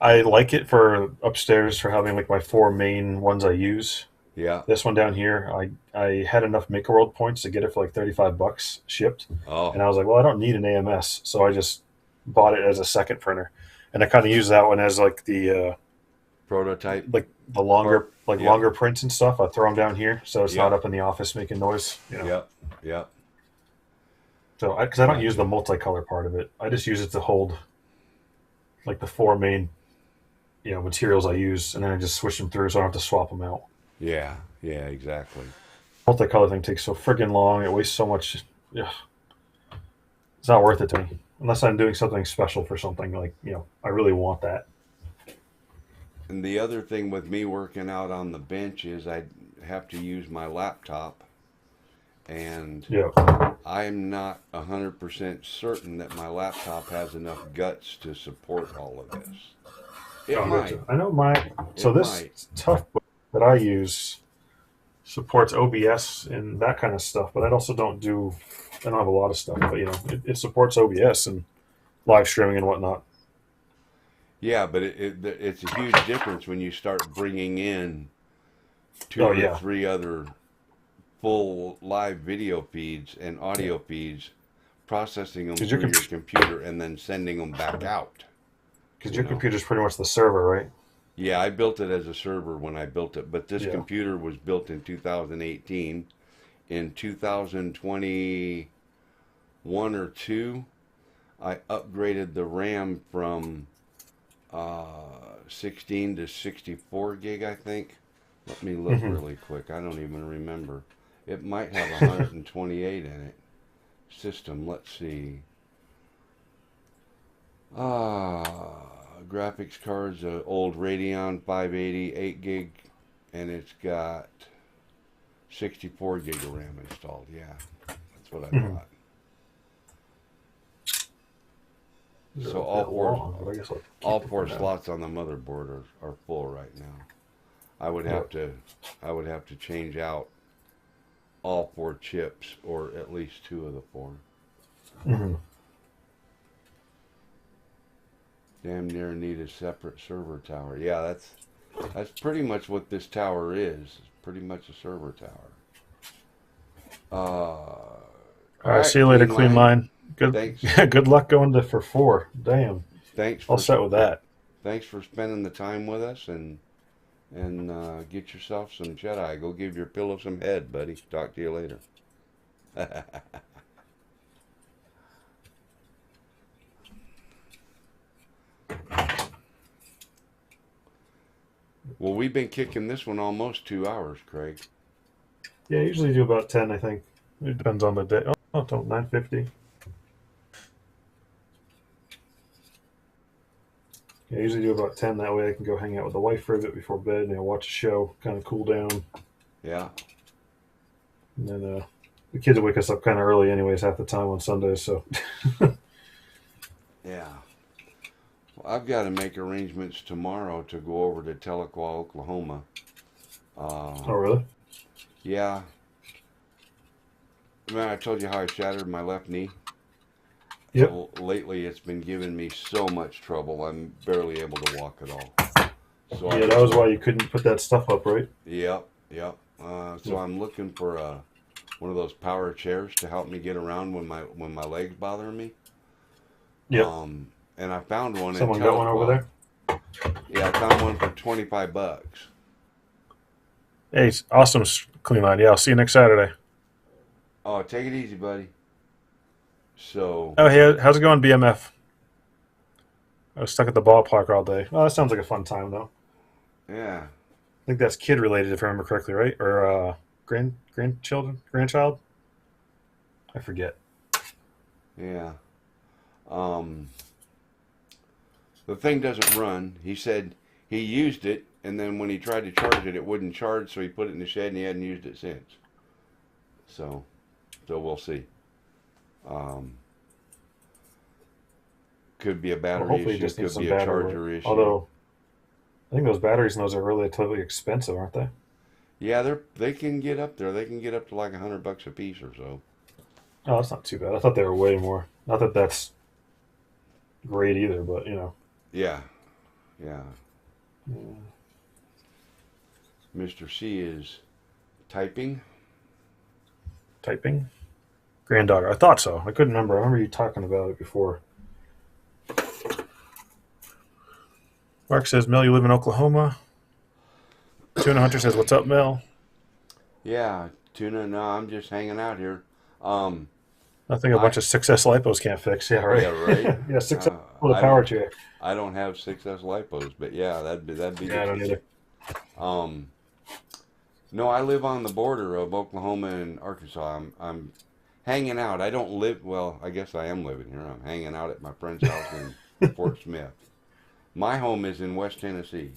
I like it for upstairs for having like my 4 main ones I use. yeah. This one down here, I had enough Make a World points to get it for like $35 shipped, and Oh, I was like, well, I don't need an AMS, so I just bought it as a second printer, and I kind of use that one as like the prototype. longer Yeah. longer prints and stuff. I throw them down here, so it's Yeah. not up in the office making noise. Yep, yep. So because I don't use Gotcha. the multicolor part of it, I just use it to hold like the 4 main materials I use, and then I just switch them through, so I don't have to swap them out. Yeah, yeah, exactly. Multicolor thing takes so friggin' long. It wastes so much. Yeah, it's not worth it to me unless I'm doing something special for something like I really want that. And the other thing with me working out on the bench is I have to use my laptop, and Yeah. I'm not 100% certain that my laptop has enough guts to support all of this. It Oh, might. gotcha. I know so It this might. tough book that I use supports OBS and that kind of stuff, but I don't have a lot of stuff, but it supports OBS and live streaming and whatnot. Yeah, but it's a huge difference when you start bringing in two Oh or yeah, three other full live video feeds and audio feeds, processing them because through your computer and then sending them back out. You your know. computer's pretty much the server, right? Yeah, I built it as a server when I built it, but this Yeah. computer was built in 2018. In 2021 or 2, I upgraded the RAM from 16 to 64 gig, I think. Let me look Hmm. really quick. I don't even remember. It might have 128 in it. System, let's see. Graphics cards, old Radeon 580, 8 gig, and it's got 64 gig of RAM installed. Yeah, that's what I Mhm. thought. They're So a all bit four long, but I guess I'll keep all it four for now. slots on the motherboard are full right now. I would have to change out all 4 chips, or at least 2 of the 4. Mhm. Damn near need a separate server tower. Yeah, that's pretty much what this tower is. It's pretty much a server tower. All All right, see you later, Clean Line. Good, Thanks. good luck going to for 4. Damn, Thanks all for set with that. thanks for spending the time with us, and get yourself some Jedi. Go give your pillow some head, buddy. Talk to you later. Well, we've been kicking this one almost 2 hours, Craig. Yeah, I usually do about 10, I think. It depends on the day. Oh, don't 9:50. Yeah, I usually do about 10. That way I can go hang out with the wife for a bit before bed and watch a show, kind of cool down. Yeah. And then the kids wake us up kind of early, anyways, half the time on Sundays. So Yeah. Well, I've got to make arrangements tomorrow to go over to Tahlequah, Oklahoma. oh, really? Yeah. Man, I told you how I shattered my left knee. Yep. Well, lately, it's been giving me so much trouble. I'm barely able to walk at all. So Yeah, that was why you couldn't put that stuff up, right? Yep, yep. So Yep. I'm looking for one of those power chairs to help me get around when my legs bother me. Yep. And I found one. Someone in got one over there? Yeah, I found one for $25. Hey, awesome, Clean Line. Yeah, I'll see you next Saturday. Oh, take it easy, buddy. So. Oh, hey, how's it going, BMF? I was stuck at the ballpark all day. Oh, that sounds like a fun time, though. Yeah. I think that's kid related, if I remember correctly, right? Or grandchild? I forget. Yeah. The thing doesn't run. He said he used it, and then when he tried to charge it, it wouldn't charge, so he put it in the shed, and he hadn't used it since. So we'll see. Could be a battery hopefully it issue. just needs Could some be a battery charger life. issue. Although, I think those batteries in those are relatively expensive, aren't they? Yeah, they can get up there. They can get up to like $100 a piece or so. Oh, that's not too bad. I thought they were way more. Not that that's great either, but you know. Yeah. Mr. C is typing. Typing? Granddaughter. I thought so. I couldn't remember. I remember you talking about it before. Mark says, Mel, you live in Oklahoma. Tuna Hunter says, what's up, Mel? Yeah, Tuna. No, I'm just hanging out here. Nothing a bunch of 6S lipos can't fix. Yeah, right. Yeah, right. Yeah, 6S with a power chair. I don't have 6S lipos, but yeah, that'd be. Yeah, I don't either. No, I live on the border of Oklahoma and Arkansas. I'm hanging out. I don't live. Well, I guess I am living here. I'm hanging out at my friend's house in Fort Smith. My home is in West Tennessee,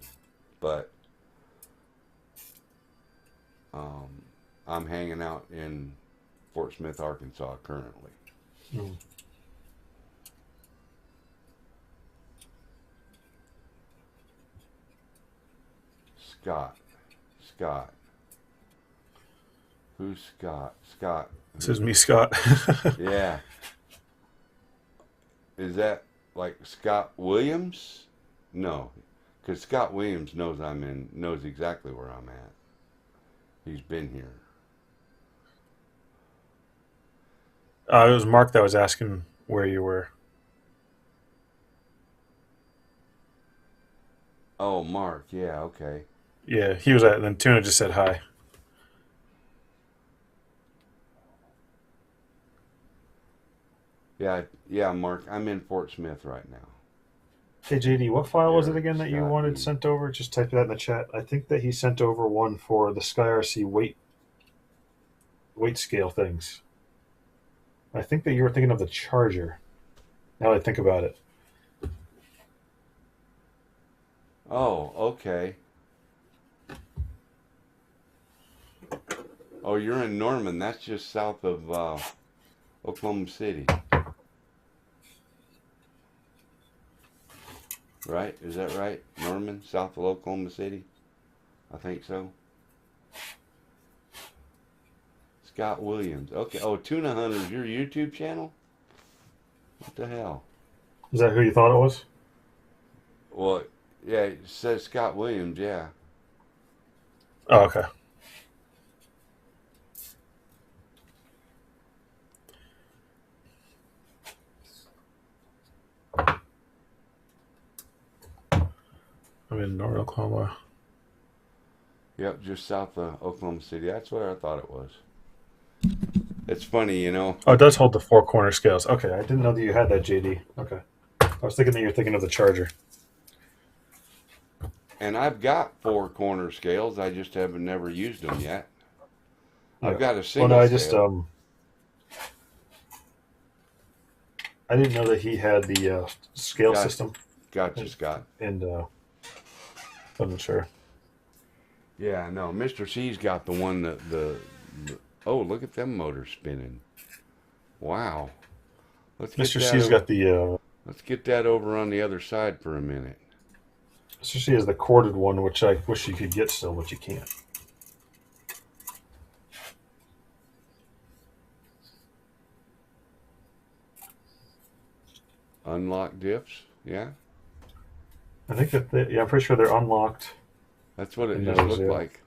but I'm hanging out in Fort Smith, Arkansas currently. Mm. Scott. Who's Scott? Scott. This is me, Scott. Yeah. Is that like Scott Williams? No, because Scott Williams knows knows exactly where I'm at. He's been here. It was Mark that was asking where you were. Oh, Mark. Yeah, okay. Yeah, he was at, and then Tuna just said hi. Yeah, Mark. I'm in Fort Smith right now. Hey JD, what file was it again that you Scott wanted E. sent over? Just type that in the chat. I think that he sent over one for the SkyRC weight scale things. I think that you were thinking of the charger. Now that I think about it. Oh, okay. Oh, you're in Norman. That's just south of Oklahoma City. Right? Is that right? Norman, south of Oklahoma City? I think so. Scott Williams. Okay. Oh, Tuna Hunters, your YouTube channel? What the hell? Is that who you thought it was? Well, yeah, it says Scott Williams, yeah. Oh, okay. I'm in North Oklahoma. Yep, just south of Oklahoma City. That's where I thought it was. It's funny, you know. Oh, it does hold the 4 corner scales. Okay. I didn't know that you had that, JD. Okay. I was thinking that you were thinking of the charger. And I've got 4 corner scales. I just haven't never used them yet. Yeah. I've got a single Well, no, I just scale. I didn't know that he had the scale Gotcha. system, Gotcha, Scott. and wasn't sure. Yeah, no, Mr. C's got the one that oh, look at them motors spinning. Wow. Let's get Mr. that C's over- got the Let's get that over on the other side for a minute. Mr. C has the corded one, which I wish you could get still, but you can't. Unlock diffs, yeah? I think that yeah, I'm pretty sure they're unlocked. That's what it Who just knows, looked yeah. like.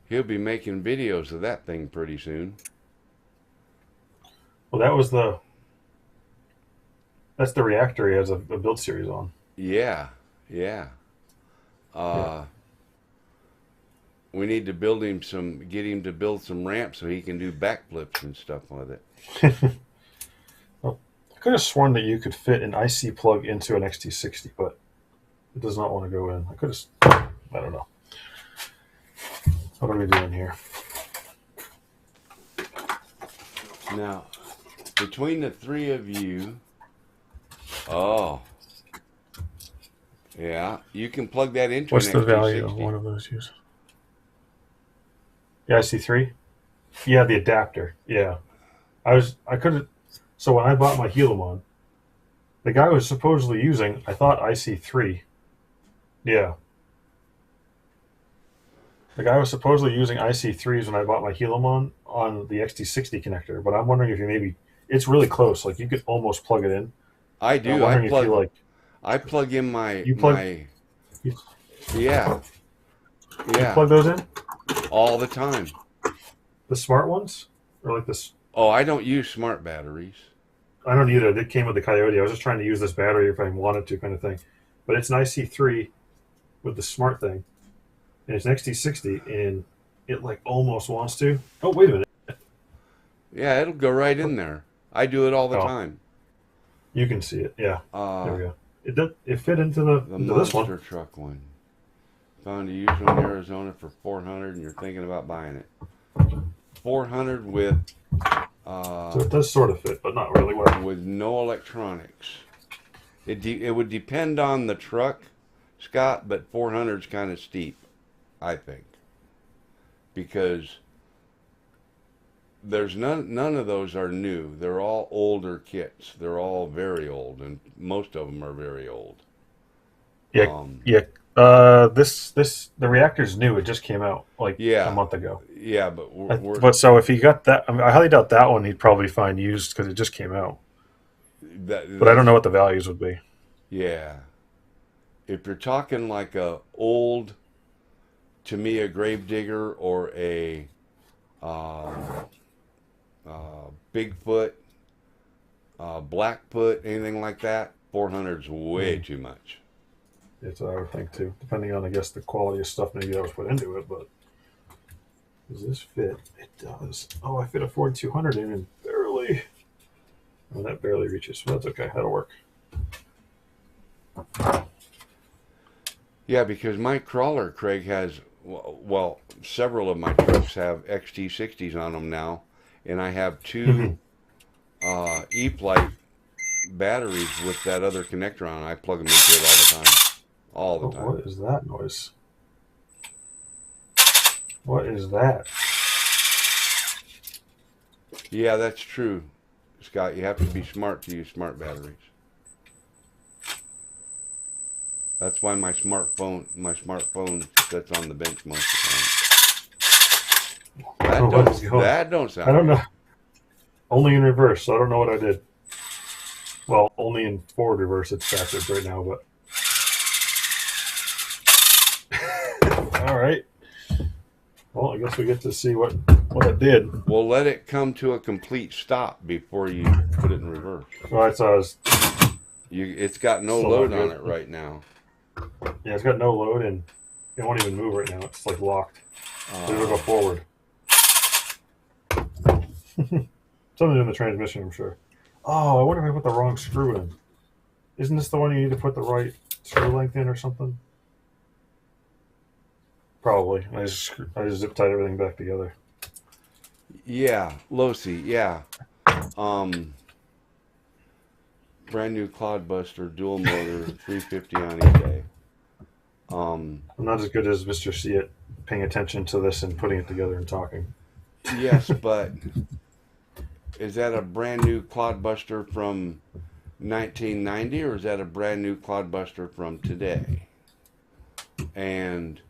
He'll be making videos of that thing pretty soon. Well, that's the reactor he has a build series on. Yeah, yeah. We need to get him to build some ramps so he can do backflips and stuff with it. Well, I could have sworn that you could fit an IC plug into an XT60, but it does not want to go in. I could have. I don't know. What are we doing here? Now, between the three of you, oh, yeah, you can plug that into What's an the XT60. value of one of those use? Yeah, IC3. Yeah, the adapter. Yeah, I could have. So when I bought my Heliumon, the guy was supposedly using, I thought, IC3. Yeah. The guy was supposedly using IC3s when I bought my Heliumon on the XT60 connector, but I'm wondering if you maybe it's really close. Like you could almost plug it in. I I'm do. wondering if you like I plug in my You plug- my you, yeah you plug those in, all the time. the smart ones, or like this. Oh, I don't use smart batteries. I don't either. It came with the Coyote. I was just trying to use this battery if I wanted to, kind of thing. But it's an IC3 with the smart thing, and it's an XT60, and it like almost wants to. Oh, wait a minute. Yeah, it'll go right in there. I do it all the Oh. time. You can see it. Yeah, there we Uh, go. It fit into the into this monster one. truck one. Found a used one in Arizona for $400, and you're thinking about buying it. $400 with So it does sort of fit, but not really well. with no electronics. It would depend on the truck, Scott, but 400 is kind of steep, I think, because there's none of those are new. They're all older kits. They're all very old, and most of them are very old. Yeah, yeah. The reactor's new. It just came out like Yeah. a month ago. Yeah, but But so if he got that, I mean, I highly doubt that one. He'd probably find used because it just came out. But I don't know what the values would be. Yeah. If you're talking like a old Tamiya Gravedigger or a Bigfoot, Blackfoot, anything like that, 400 is way too much. It's what I would think too, depending on I guess the quality of stuff maybe that was put into it. But does this fit? It does. Oh, I fit a Ford 200 in and barely. Oh, that barely reaches. But that's okay. That'll work. Yeah, because my crawler, Craig, has, well, several of my trucks have XT60s on them now, and I have two E-Flight batteries with that other connector on. I plug them into it all the time. All the Oh, time. what is that noise? What is that? Yeah, that's true, Scott. You have to be smart to use smart batteries. That's why my smartphone sits on the bench most of the time. What is going- That don't sound. I don't know. Only in reverse, so I don't know what I did. Well, only in forward reverse. It's backwards right now, but. All right. Well, I guess we get to see what it did. Well, let it come to a complete stop before you put it in reverse. Well, that's I was. It's got no So load good. on it right now. Yeah, it's got no load and it won't even move right now. It's like locked. So it'll go forward. Something in the transmission, I'm sure. Oh, I wonder if I put the wrong screw in. Isn't this the one you need to put the right screw length in or something? Probably. I just zip tied everything back together. Yeah, Losi, yeah. Brand new Cloudbuster, dual motor, 350 on eBay. I'm not as good as Mr. C at paying attention to this and putting it together and talking. Yes, but is that a brand new Cloudbuster from 1990 or is that a brand new Cloudbuster from today? And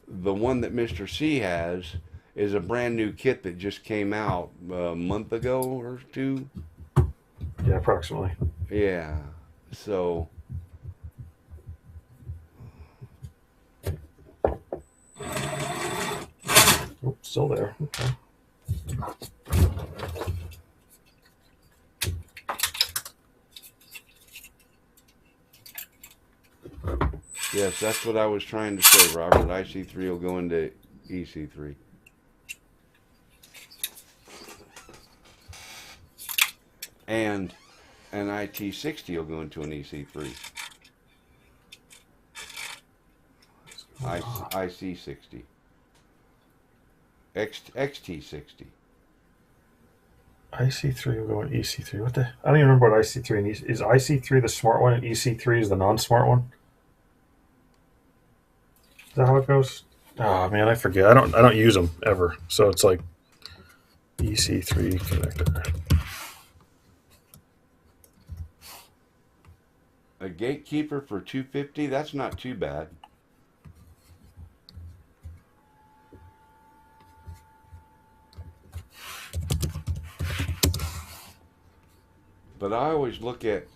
the one that Mr. C has is a brand new kit that just came out a month ago or two. Yeah, approximately. Yeah. So still there. Okay. Yes, that's what I was trying to say, Robert. IC3 will go into EC3. And an IT60 will go into an EC3. IC60. XT60. IC3 will go in EC3. What the? I don't even remember what IC3 and is IC3 the smart one and EC3 is the non-smart one. Is that how it goes? Oh man, I forget. I don't use them ever. So it's like EC3 connector. A gatekeeper for 250, that's not too bad. But I always look at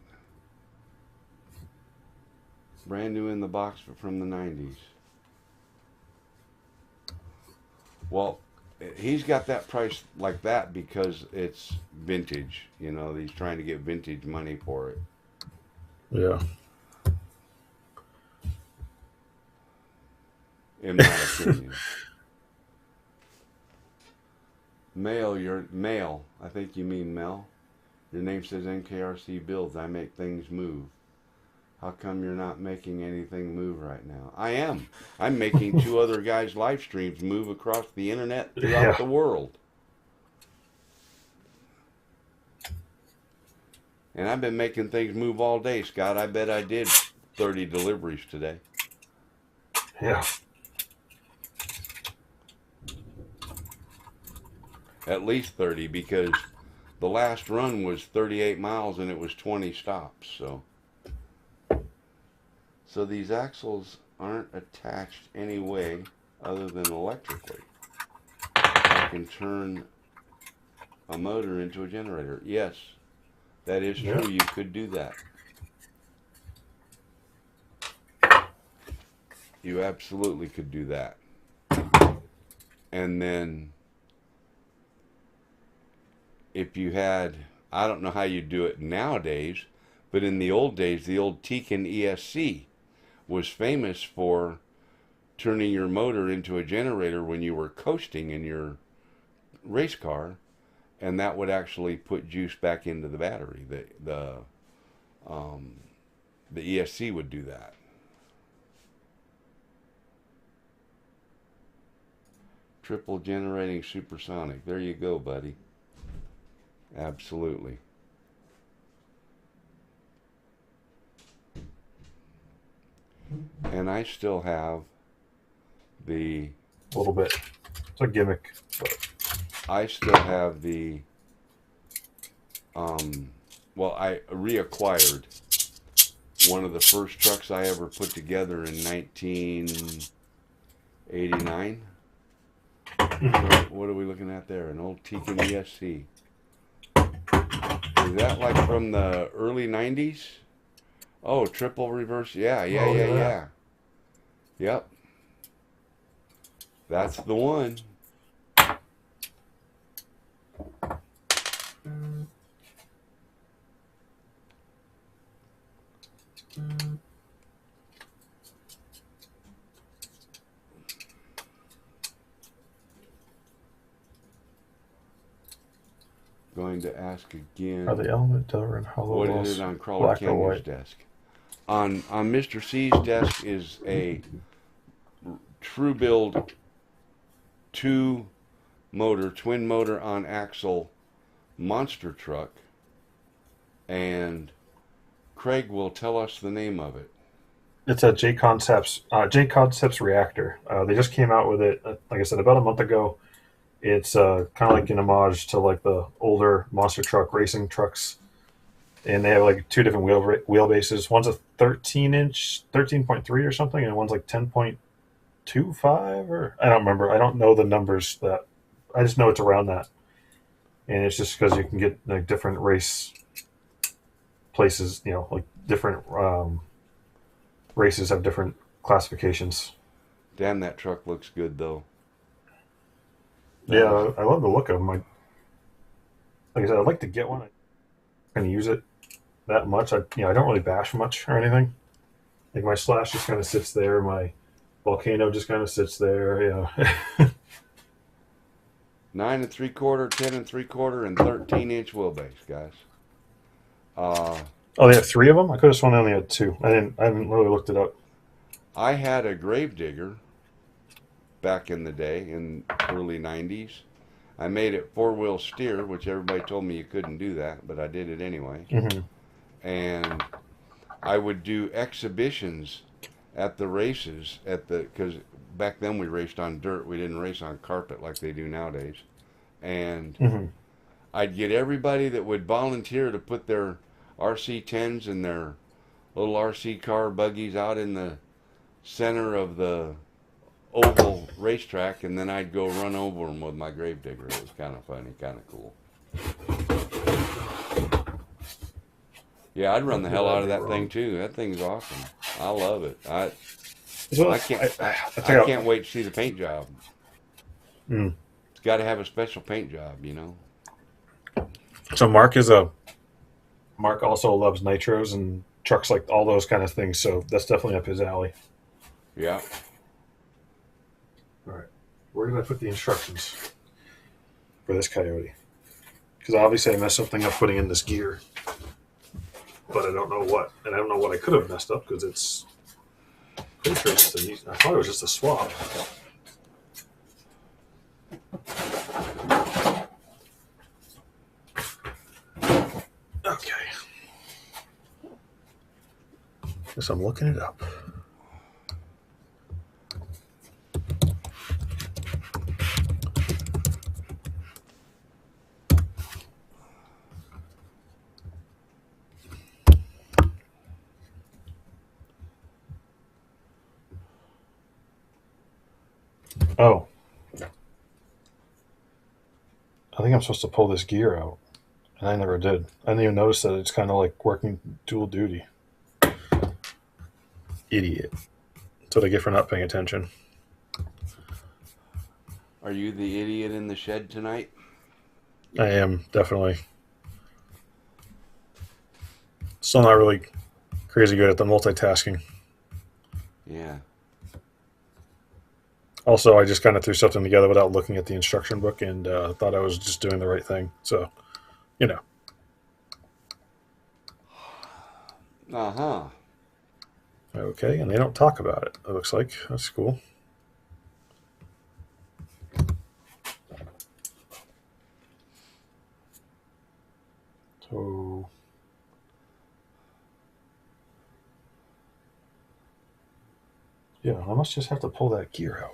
brand new in the box from the 90s. Well, he's got that price like that because it's vintage. You know, he's trying to get vintage money for it. Yeah. In my opinion. Male. I think you mean Mel. Your name says NKRC Builds. I make things move. How come you're not making anything move right now? I am. I'm making 2 other guys' live streams move across the internet throughout the world. And I've been making things move all day, Scott. I bet I did 30 deliveries today. Yeah. At least 30, because the last run was 38 miles and it was 20 stops. So these axles aren't attached any way other than electrically. I can turn a motor into a generator. Yes, that is true. You could do that. You absolutely could do that. And then if you had, I don't know how you do it nowadays, but in the old days, the old Tekin ESC was famous for turning your motor into a generator when you were coasting in your race car, and that would actually put juice back into the battery. The ESC would do that. Triple generating supersonic. There you go, buddy. Absolutely. And I still have the... A little bit. It's a gimmick. But... I still have the... well, I reacquired one of the first trucks I ever put together in 1989. What are we looking at there? An old Tekin ESC. Is that like from the early 90s? Oh, triple reverse. Yeah. Yep. That's the one. Going to ask again. Are the element door and hollow What walls is it on Crawler black or Canyon's white? desk? On Mr. C's desk is a true build 2 motor, twin motor on axle monster truck, and Craig will tell us the name of it. It's a J Concepts reactor. They just came out with it, like I said, about a month ago. It's kind of like an homage to like the older monster truck racing trucks, and they have like 2 different wheelbases. One's a 13-inch, 13.3 or something, and one's like 10.25 or I don't remember. I don't know the numbers. That I just know it's around that, and it's just because you can get like different race places. You know, like different races have different classifications. Damn, that truck looks good though. Yeah, I love the look of them. Like I said, I'd like to get one. I can use it that much. I don't really bash much or anything. Like my Slash just kind of sits there. My Volcano just kind of sits there. Yeah. 9 3/4, 10 3/4, and 13-inch wheelbase, guys. Oh, they have 3 of them. I could have sworn they only had 2. I haven't really looked it up. I had a Gravedigger back in the day, in early 90s. I made it 4-wheel steer, which everybody told me you couldn't do that, but I did it anyway. Mm-hmm. And I would do exhibitions at the races because back then we raced on dirt. We didn't race on carpet like they do nowadays. And Mm-hmm. I'd get everybody that would volunteer to put their RC10s and their little RC car buggies out in the center of the oval racetrack, and then I'd go run over them with my Gravedigger. It was kind of funny, kind of cool. Yeah, I'd run the hell out of that thing too. That thing's awesome. I love it. I can't wait to see the paint job. Mm. It's got to have a special paint job, you know. So Mark also loves nitros and trucks, like all those kind of things. So that's definitely up his alley. Yeah. All right, where did I put the instructions for this Coyote? Because obviously I messed something up putting in this gear, but I don't know what, and I don't know what I could have messed up because it's pretty sure it's I thought it was just a swap. Okay, guess I'm looking it up. Oh. I think I'm supposed to pull this gear out, and I never did. I didn't even notice that it's kind of like working dual duty. Idiot. That's what I get for not paying attention. Are you the idiot in the shed tonight? I am, definitely. Still not really crazy good at the multitasking. Yeah. Also, I just kind of threw something together without looking at the instruction book and thought I was just doing the right thing. So, you know. Uh-huh. Okay, and they don't talk about it, it looks like. That's cool. So, yeah, I must just have to pull that gear out.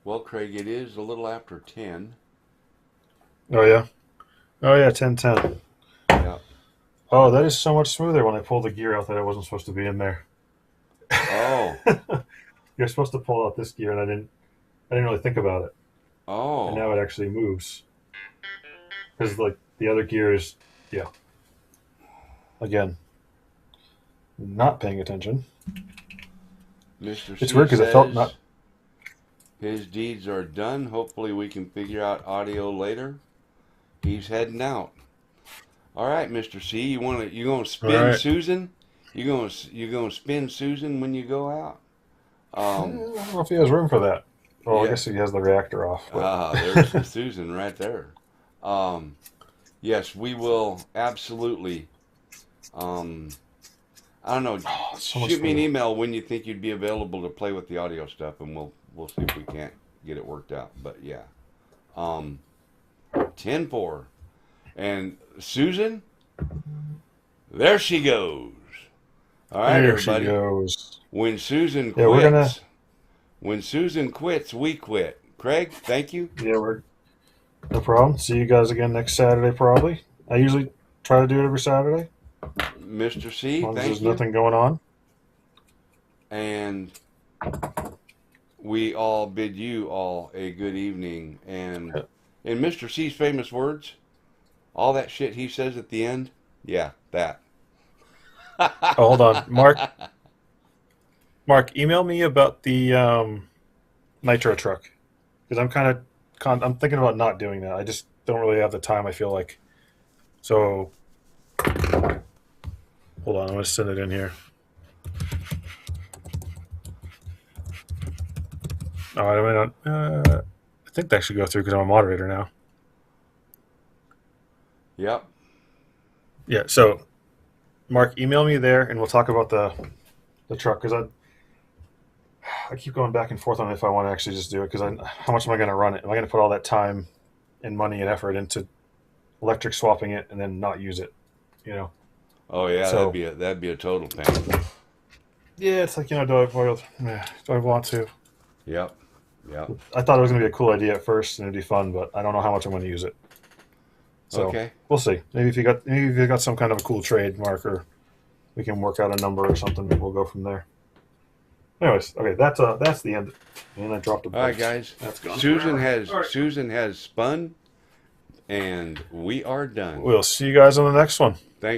Well, Craig, it is a little after 10. Oh, yeah? Oh, yeah, 10:10. Yeah. Oh, that is so much smoother when I pull the gear out that I wasn't supposed to be in there. Oh. You're supposed to pull out this gear, and I didn't really think about it. Oh. And now it actually moves. Because, like, the other gear is, yeah. Again, not paying attention. Mr. It's C weird because I felt says not. his deeds are done. Hopefully we can figure out audio later. He's heading out. All right, Mr. C, you gonna spin All right. Susan? You gonna spin Susan when you go out? I don't know if he has room for that. Well, Yeah. I guess he has the reactor off. But. There's the Susan right there. Yes, we will absolutely. I don't know. So much Shoot me an fun. email when you think you'd be available to play with the audio stuff, and we'll see if we can't get it worked out. But yeah, 10-4, and Susan, there she goes. All right, There everybody. she goes. When Susan Yeah, quits, when Susan quits, we quit. Craig, thank you. Yeah, we're no problem. See you guys again next Saturday, probably. I usually try to do it every Saturday, Mr. C, as long as thank there's you. nothing going on. And we all bid you all a good evening. And in Mr. C's famous words, all that shit he says at the end, yeah, that. Oh, hold on, Mark. Mark, email me about the nitro truck because I'm kind of I'm thinking about not doing that. I just don't really have the time. I feel like. So hold on, I'm gonna send it in here. Oh, I think that should go through because I'm a moderator now. Yep. Yeah. So, Mark, email me there, and we'll talk about the truck because I keep going back and forth on if I want to actually just do it because how much am I going to run it? Am I going to put all that time and money and effort into electric swapping it and then not use it? You know. Oh yeah, So- that'd be a total pain. Yeah, it's like do I want to? Yep. Yep. I thought it was going to be a cool idea at first and it'd be fun, but I don't know how much I'm going to use it. So Okay. we'll see. Maybe if you got some kind of a cool trade marker, we can work out a number or something. We'll go from there. Anyways, okay, that's the end. And I dropped a All right, guys. That's gone. Susan has spun, and we are done. We'll see you guys on the next one. Thanks.